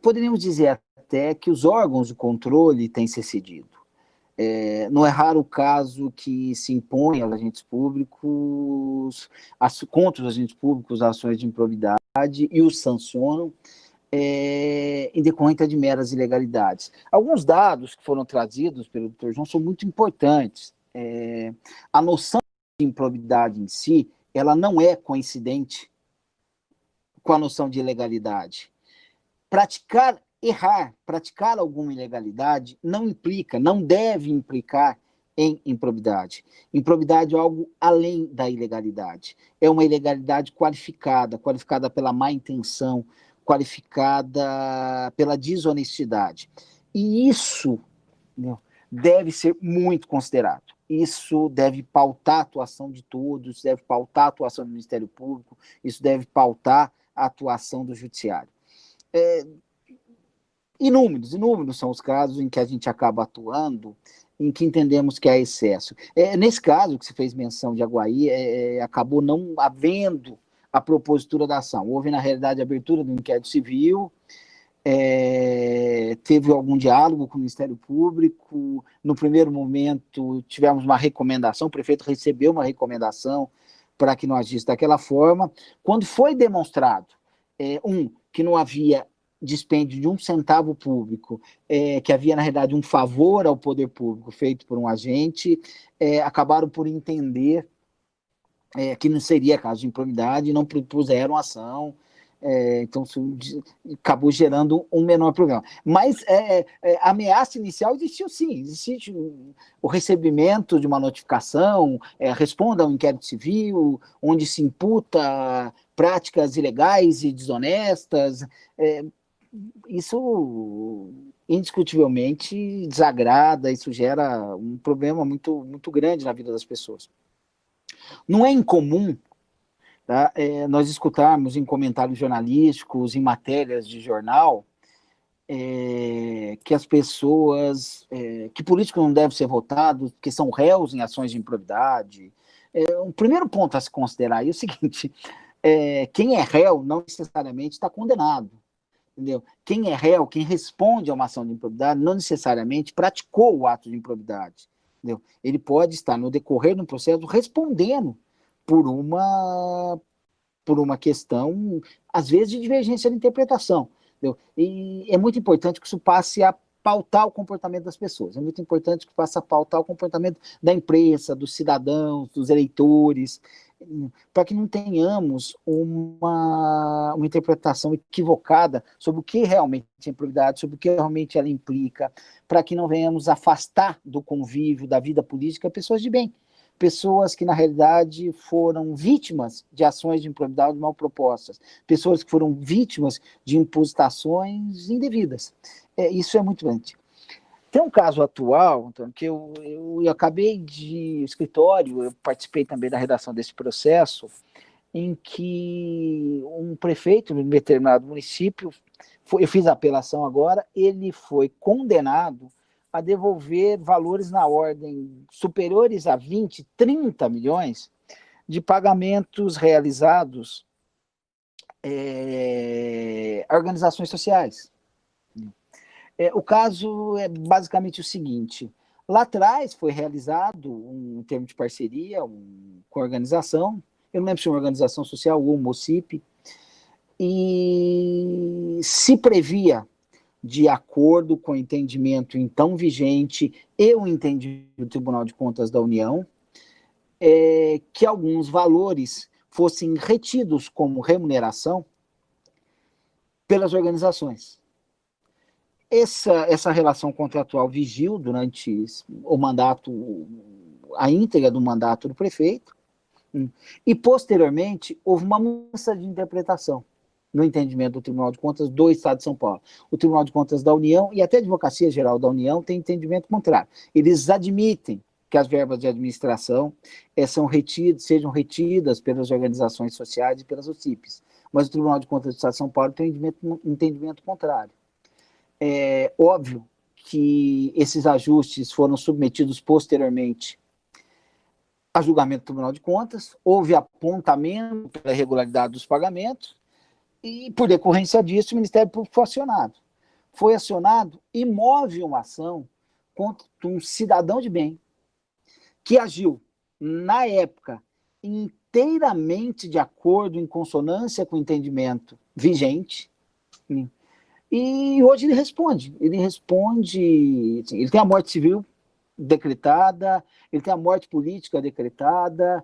Poderíamos dizer até que os órgãos de controle têm se excedido. Não é raro o caso que se impõe aos agentes públicos, contra os agentes públicos, ações de improbidade e os sancionam em decorrência de meras ilegalidades. Alguns dados que foram trazidos pelo Dr. João são muito importantes. A noção de improbidade em si, ela não é coincidente com a noção de ilegalidade. Praticar alguma ilegalidade não deve implicar em improbidade. Improbidade é algo além da ilegalidade. É uma ilegalidade qualificada pela má intenção, qualificada pela desonestidade. E isso, deve ser muito considerado. Isso deve pautar a atuação de todos, deve pautar a atuação do Ministério Público, isso deve pautar a atuação do Judiciário. Inúmeros são os casos em que a gente acaba atuando, em que entendemos que há excesso. Nesse caso que se fez menção de Aguaí, acabou não havendo a propositura da ação. Houve, na realidade, a abertura do inquérito civil, teve algum diálogo com o Ministério Público. No primeiro momento, tivemos uma recomendação, o prefeito recebeu uma recomendação para que não agisse daquela forma. Quando foi demonstrado, que não havia dispêndio de um centavo público, que havia, na realidade, um favor ao poder público feito por um agente, acabaram por entender que não seria caso de improbidade e não propuseram ação. Então, acabou gerando um menor problema. Mas a ameaça inicial existiu sim, existe o recebimento de uma notificação, responda ao inquérito civil, onde se imputa práticas ilegais e desonestas. Isso indiscutivelmente desagrada, isso gera um problema muito, muito grande na vida das pessoas. Não é incomum, tá, nós escutarmos em comentários jornalísticos, em matérias de jornal, que as pessoas, que políticos não devem ser votados, que são réus em ações de improbidade. O primeiro ponto a se considerar é o seguinte: quem é réu não necessariamente está condenado. Entendeu? Quem é réu, quem responde a uma ação de improbidade, não necessariamente praticou o ato de improbidade. Entendeu? Ele pode estar, no decorrer do processo, respondendo por uma questão, às vezes, de divergência de interpretação. Entendeu? E é muito importante que isso passe a pautar o comportamento das pessoas. É muito importante que faça pautar o comportamento da imprensa, dos cidadãos, dos eleitores, para que não tenhamos uma interpretação equivocada sobre o que realmente é improbidade, sobre o que realmente ela implica, para que não venhamos afastar do convívio, da vida política, pessoas de bem, pessoas que, na realidade, foram vítimas de ações de improbidade mal propostas, pessoas que foram vítimas de impostações indevidas. Isso é muito grande. Tem um caso atual, Antônio, que eu acabei de escritório, eu participei também da redação desse processo, em que um prefeito de um determinado município, eu fiz a apelação agora, ele foi condenado a devolver valores na ordem superiores a 20, 30 milhões de pagamentos realizados a organizações sociais. O caso é basicamente o seguinte: lá atrás foi realizado um termo de parceria com a organização, eu não lembro se é uma organização social ou um MOCIP, e se previa, de acordo com o entendimento então vigente e o entendimento do Tribunal de Contas da União, que alguns valores fossem retidos como remuneração pelas organizações. Essa relação contratual vigiu durante o mandato, a íntegra do mandato do prefeito, e posteriormente houve uma mudança de interpretação no entendimento do Tribunal de Contas do Estado de São Paulo. O Tribunal de Contas da União e até a Advocacia Geral da União tem entendimento contrário. Eles admitem que as verbas de administração sejam retidas pelas organizações sociais e pelas OCIPs, mas o Tribunal de Contas do Estado de São Paulo tem um entendimento contrário. É óbvio que esses ajustes foram submetidos posteriormente a julgamento do Tribunal de Contas, houve apontamento pela irregularidade dos pagamentos, e, por decorrência disso, o Ministério Público foi acionado. Foi acionado e move uma ação contra um cidadão de bem que agiu, na época, inteiramente de acordo, em consonância com o entendimento vigente, e hoje ele responde, assim, ele tem a morte civil decretada, ele tem a morte política decretada,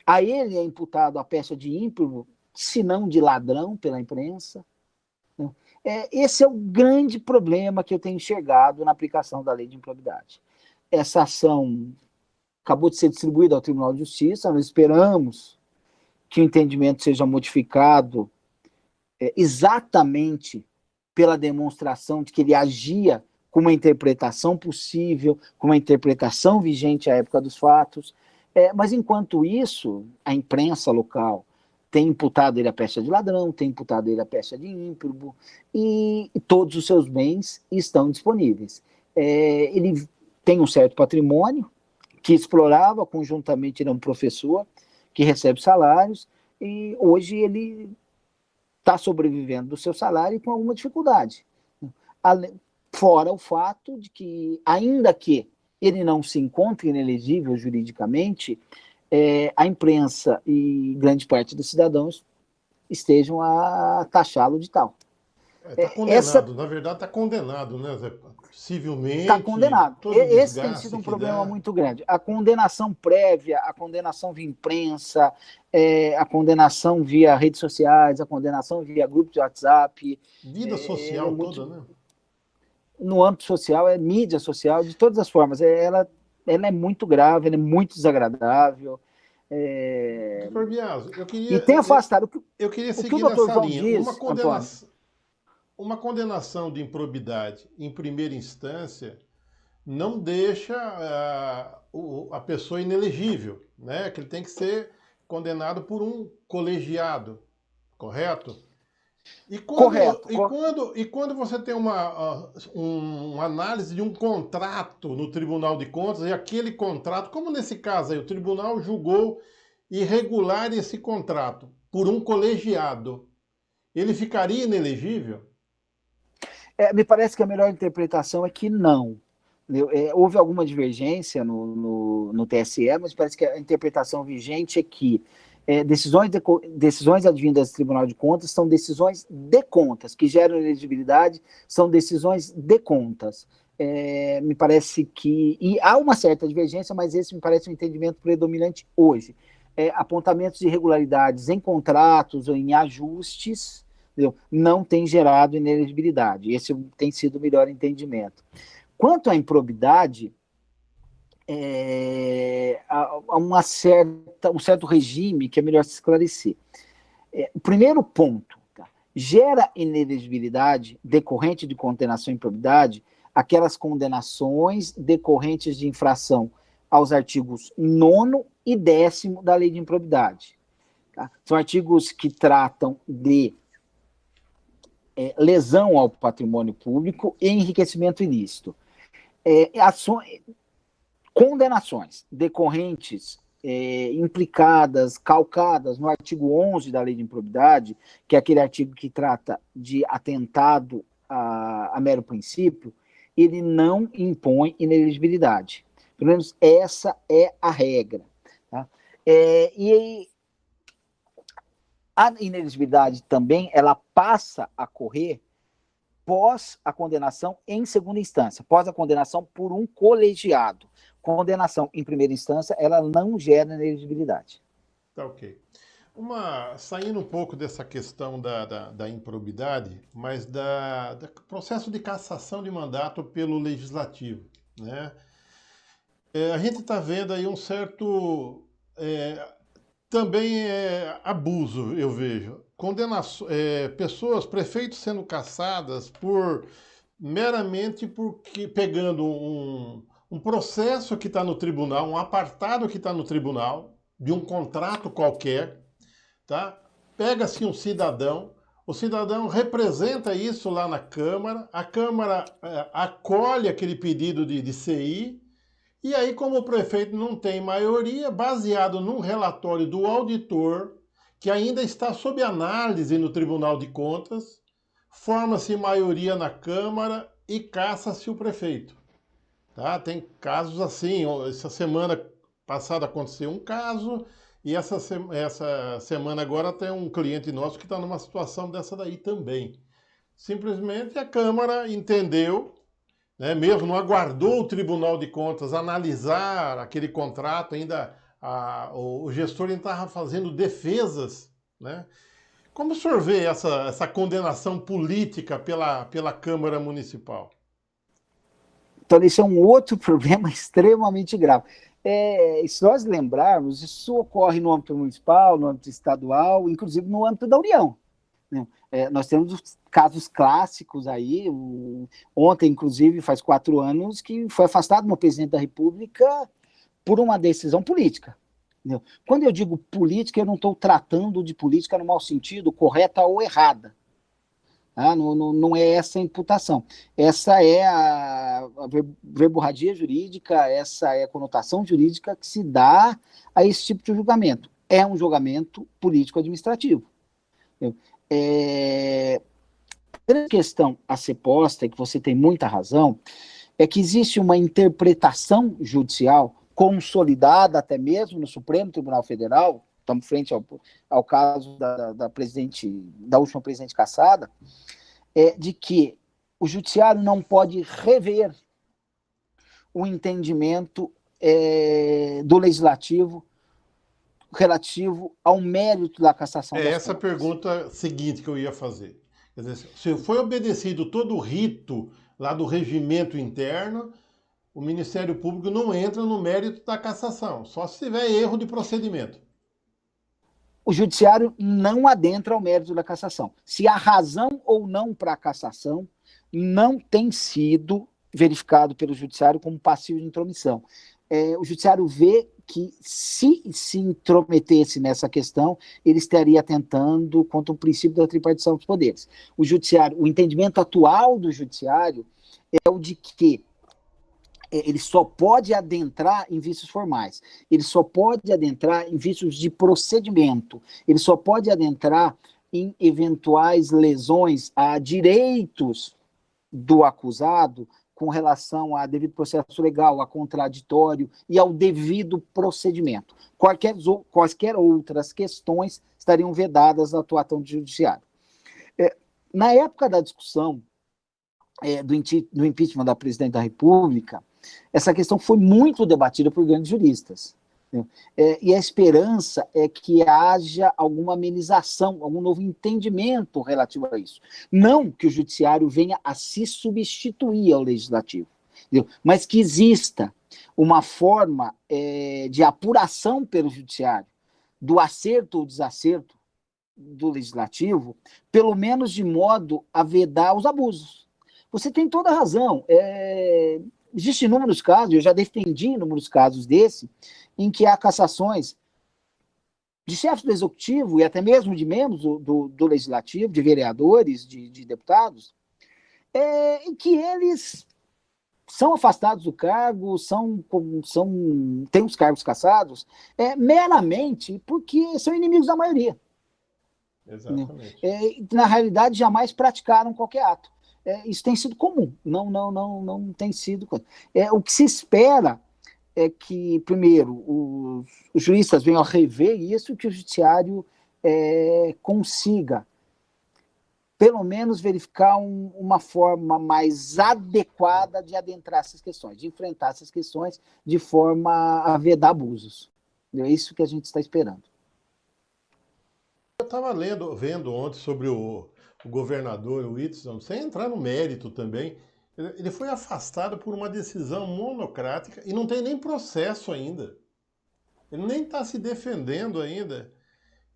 a ele é imputado a pecha de ímprobo, se não de ladrão pela imprensa. Esse é o grande problema que eu tenho enxergado na aplicação da lei de improbidade. Essa ação acabou de ser distribuída ao Tribunal de Justiça, nós esperamos que o entendimento seja modificado exatamente pela demonstração de que ele agia com uma interpretação possível, com uma interpretação vigente à época dos fatos, mas enquanto isso, a imprensa local tem imputado ele a pecha de ladrão, tem imputado ele a pecha de ímprobo, e todos os seus bens estão disponíveis. Ele tem um certo patrimônio que explorava, conjuntamente ele é um professor que recebe salários, e hoje ele está sobrevivendo do seu salário com alguma dificuldade. Fora o fato de que, ainda que ele não se encontre inelegível juridicamente, a imprensa e grande parte dos cidadãos estejam a taxá-lo de tal. Está condenado, na verdade está condenado, né, Zé? Civilmente. Está condenado. Esse tem sido um problema muito grande. A condenação prévia, a condenação via imprensa, a condenação via redes sociais, a condenação via grupos de WhatsApp. Vida social toda, né? No âmbito social, mídia social, de todas as formas. Ela é muito grave, ela é muito desagradável. Doutor Biaso, eu queria... E tem afastado... Eu queria seguir nessa linha. Uma condenação de improbidade em primeira instância não deixa a pessoa inelegível, né? Que ele tem que ser condenado por um colegiado, correto? E quando você tem uma análise de um contrato no Tribunal de Contas, e aquele contrato, como nesse caso aí, o tribunal julgou irregular esse contrato por um colegiado, ele ficaria inelegível? Me parece que a melhor interpretação é que não. Houve alguma divergência no TSE, mas parece que a interpretação vigente é que Decisões advindas do Tribunal de Contas são decisões de contas, que geram elegibilidade, são decisões de contas. Me parece que... E há uma certa divergência, mas esse me parece um entendimento predominante hoje. Apontamentos de irregularidades em contratos ou em ajustes, entendeu? Não tem gerado inelegibilidade. Esse tem sido o melhor entendimento. Quanto à improbidade, há um certo regime que é melhor se esclarecer. O primeiro ponto, tá? Gera inelegibilidade decorrente de condenação em improbidade aquelas condenações decorrentes de infração aos artigos 9º e 10º da Lei de Improbidade. Tá? São artigos que tratam de lesão ao patrimônio público e enriquecimento ilícito. Condenações decorrentes, implicadas, calcadas no artigo 11 da Lei de Improbidade, que é aquele artigo que trata de atentado a mero princípio, ele não impõe inelegibilidade. Pelo menos essa é a regra. Tá? E a inelegibilidade também, ela passa a correr pós a condenação em segunda instância, pós a condenação por um colegiado. Condenação em primeira instância, ela não gera inelegibilidade. Tá, ok. Saindo um pouco dessa questão da improbidade, mas do processo de cassação de mandato pelo Legislativo, né? A gente está vendo aí um certo também abuso, eu vejo. Pessoas, prefeitos sendo cassadas meramente porque pegando um processo que está no tribunal, um apartado que está no tribunal, de um contrato qualquer, tá? Pega-se um cidadão, o cidadão representa isso lá na Câmara, a Câmara acolhe aquele pedido de CI, e aí, como o prefeito não tem maioria, baseado num relatório do auditor, que ainda está sob análise no Tribunal de Contas, forma-se maioria na Câmara e caça-se o prefeito. Tá? Tem casos assim, essa semana passada aconteceu um caso, e essa semana agora tem um cliente nosso que está numa situação dessa daí também. Simplesmente a Câmara entendeu, né, mesmo não aguardou o Tribunal de Contas analisar aquele contrato, ainda o gestor estava fazendo defesas, né? Como o senhor vê essa condenação política pela Câmara Municipal? Então, esse é um outro problema extremamente grave. Se nós lembrarmos, isso ocorre no âmbito municipal, no âmbito estadual, inclusive no âmbito da União. Né? Nós temos casos clássicos aí, ontem, inclusive, faz 4 anos, que foi afastado um presidente da República por uma decisão política. Entendeu? Quando eu digo política, eu não estou tratando de política no mau sentido, correta ou errada. Tá? Não é essa a imputação. Essa é a verborragia jurídica, essa é a conotação jurídica que se dá a esse tipo de julgamento. É um julgamento político-administrativo. A grande questão a ser posta, e que você tem muita razão, é que existe uma interpretação judicial consolidada até mesmo no Supremo Tribunal Federal, estamos frente ao caso da última presidente cassada, de que o judiciário não pode rever o entendimento do legislativo relativo ao mérito da cassação das essa contas. Pergunta seguinte que eu ia fazer. Quer dizer, se foi obedecido todo o rito lá do regimento interno, o Ministério Público não entra no mérito da cassação, só se tiver erro de procedimento. O judiciário não adentra ao mérito da cassação. Se há razão ou não para a cassação, não tem sido verificado pelo judiciário como passivo de intromissão. O judiciário vê que, se intrometesse nessa questão, ele estaria atentando contra o princípio da tripartição dos poderes. O entendimento atual do judiciário é o de que ele só pode adentrar em vícios formais, ele só pode adentrar em vícios de procedimento, ele só pode adentrar em eventuais lesões a direitos do acusado com relação a devido processo legal, a contraditório e ao devido procedimento. Quaisquer outras questões estariam vedadas na atuação do judiciário. Na época da discussão do impeachment da presidente da República, essa questão foi muito debatida por grandes juristas. E a esperança é que haja alguma amenização, algum novo entendimento relativo a isso. Não que o judiciário venha a se substituir ao legislativo, entendeu? Mas que exista uma forma de apuração pelo judiciário do acerto ou desacerto do legislativo, pelo menos de modo a vedar os abusos. Você tem toda a razão. Existem inúmeros casos, eu já defendi inúmeros casos desse, em que há cassações de chefes do executivo e até mesmo de membros do legislativo, de vereadores, de deputados, em que eles são afastados do cargo, têm os cargos cassados, meramente porque são inimigos da maioria. Exatamente. Na realidade, jamais praticaram qualquer ato. Isso tem sido comum, não tem sido. O que se espera é que, primeiro, os juristas venham a rever isso, que o judiciário consiga, pelo menos, verificar uma forma mais adequada de adentrar essas questões, de enfrentar essas questões de forma a vedar abusos. É isso que a gente está esperando. Eu estava vendo ontem sobre o governador Whitson, sem entrar no mérito também. Ele foi afastado por uma decisão monocrática e não tem nem processo ainda. Ele nem está se defendendo ainda.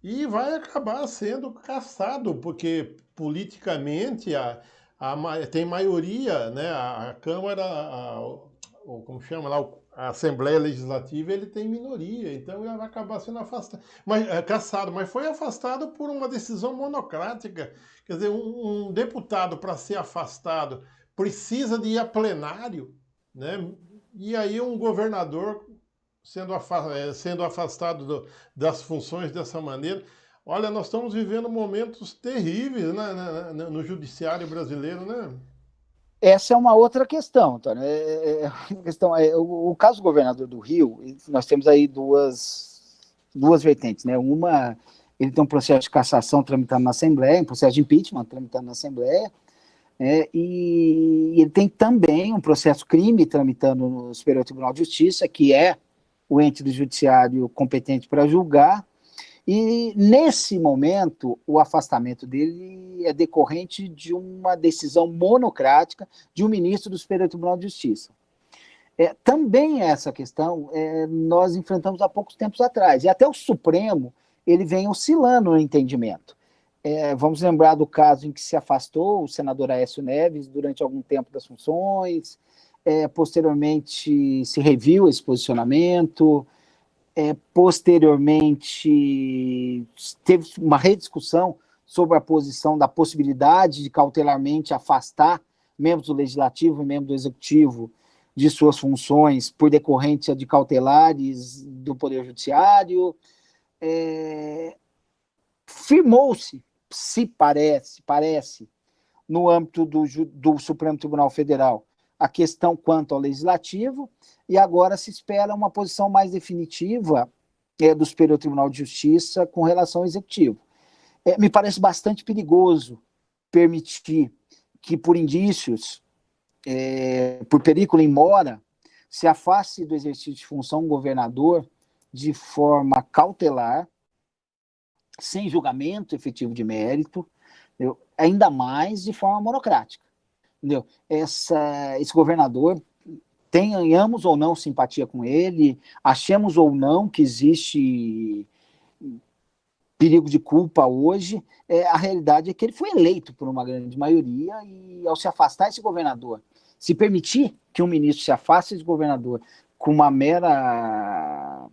E vai acabar sendo cassado, porque politicamente tem maioria, né? A Câmara, como chama lá, a Assembleia Legislativa, ele tem minoria, então ele vai acabar sendo afastado, cassado, mas foi afastado por uma decisão monocrática. Quer dizer, um deputado, para ser afastado, precisa de ir a plenário, né? E aí um governador sendo afastado das funções dessa maneira. Olha, nós estamos vivendo momentos terríveis, né, no judiciário brasileiro, né? Essa é uma outra questão, Antônio. O caso do governador do Rio, nós temos aí duas vertentes, né? Uma, ele tem um processo de cassação tramitando na Assembleia, um processo de impeachment tramitando na Assembleia, e ele tem também um processo crime tramitando no Superior Tribunal de Justiça, que é o ente do judiciário competente para julgar, e nesse momento o afastamento dele é decorrente de uma decisão monocrática de um ministro do Superior Tribunal de Justiça. Também essa questão nós enfrentamos há poucos tempos atrás, e até o Supremo ele vem oscilando no entendimento. Vamos lembrar do caso em que se afastou o senador Aécio Neves durante algum tempo das funções, posteriormente se reviu esse posicionamento, posteriormente teve uma rediscussão sobre a posição da possibilidade de cautelarmente afastar membros do Legislativo e membros do Executivo de suas funções por decorrência de cautelares do Poder Judiciário. Firmou-se, parece, no âmbito do Supremo Tribunal Federal, a questão quanto ao Legislativo, e agora se espera uma posição mais definitiva do Superior Tribunal de Justiça com relação ao Executivo. Me parece bastante perigoso permitir que, por indícios, por perículo em mora, se afaste do exercício de função um governador de forma cautelar, sem julgamento efetivo de mérito, entendeu? Ainda mais de forma monocrática. Entendeu? Esse governador, tenhamos ou não simpatia com ele, achemos ou não que existe perigo de culpa hoje, a realidade é que ele foi eleito por uma grande maioria e, ao se afastar esse governador, se permitir que um ministro se afaste desse governador com uma mera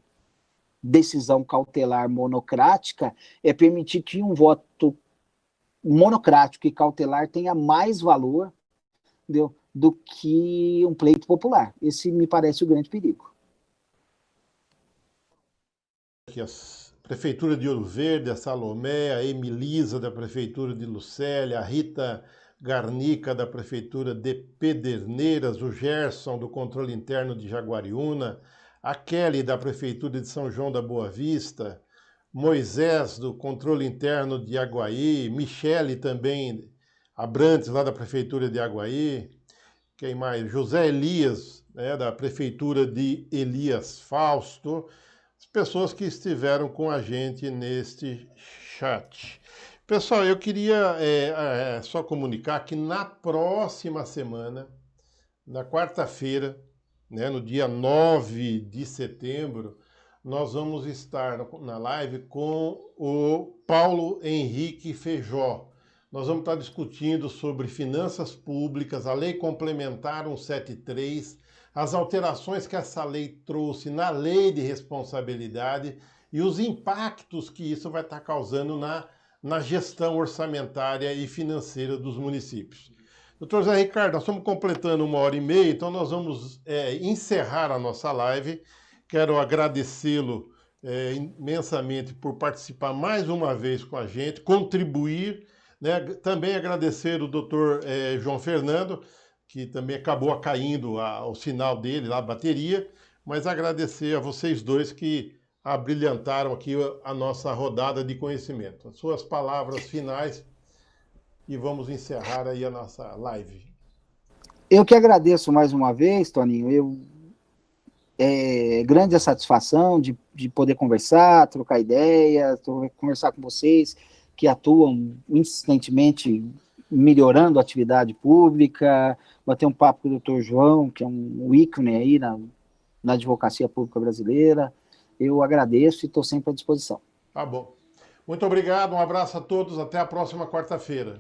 decisão cautelar monocrática, permitir que um voto monocrático e cautelar tenha mais valor, entendeu, do que um pleito popular. Esse me parece o grande perigo. Que a Prefeitura de Ouro Verde, a Salomé, a Emilisa da Prefeitura de Lucélia, a Rita Garnica, da Prefeitura de Pederneiras, o Gerson, do Controle Interno de Jaguariúna, a Kelly, da Prefeitura de São João da Boa Vista, Moisés, do Controle Interno de Aguaí, Michele também, Abrantes, lá da Prefeitura de Aguaí, quem mais? José Elias, né, da Prefeitura de Elias Fausto, as pessoas que estiveram com a gente neste chat. Pessoal, eu queria só comunicar que na próxima semana, na quarta-feira, né, no dia 9 de setembro, nós vamos estar na live com o Paulo Henrique Feijó. Nós vamos estar discutindo sobre finanças públicas, a Lei Complementar 173, as alterações que essa lei trouxe na Lei de Responsabilidade e os impactos que isso vai estar causando na gestão orçamentária e financeira dos municípios. Doutor Zé Ricardo, nós estamos completando 1h30, então nós vamos encerrar a nossa live. Quero agradecê-lo imensamente por participar mais uma vez com a gente, contribuir, né? Também agradecer o doutor João Fernando, que também acabou caindo o sinal dele, lá, a bateria, mas agradecer a vocês dois que abrilhantaram aqui a nossa rodada de conhecimento. As suas palavras finais e vamos encerrar aí a nossa live. Eu que agradeço mais uma vez, Toninho. É grande a satisfação de poder conversar, trocar ideias, conversar com vocês que atuam insistentemente melhorando a atividade pública, bater um papo com o doutor João, que é um ícone aí na advocacia pública brasileira. Eu agradeço e estou sempre à disposição. Tá bom. Muito obrigado, um abraço a todos, até a próxima quarta-feira.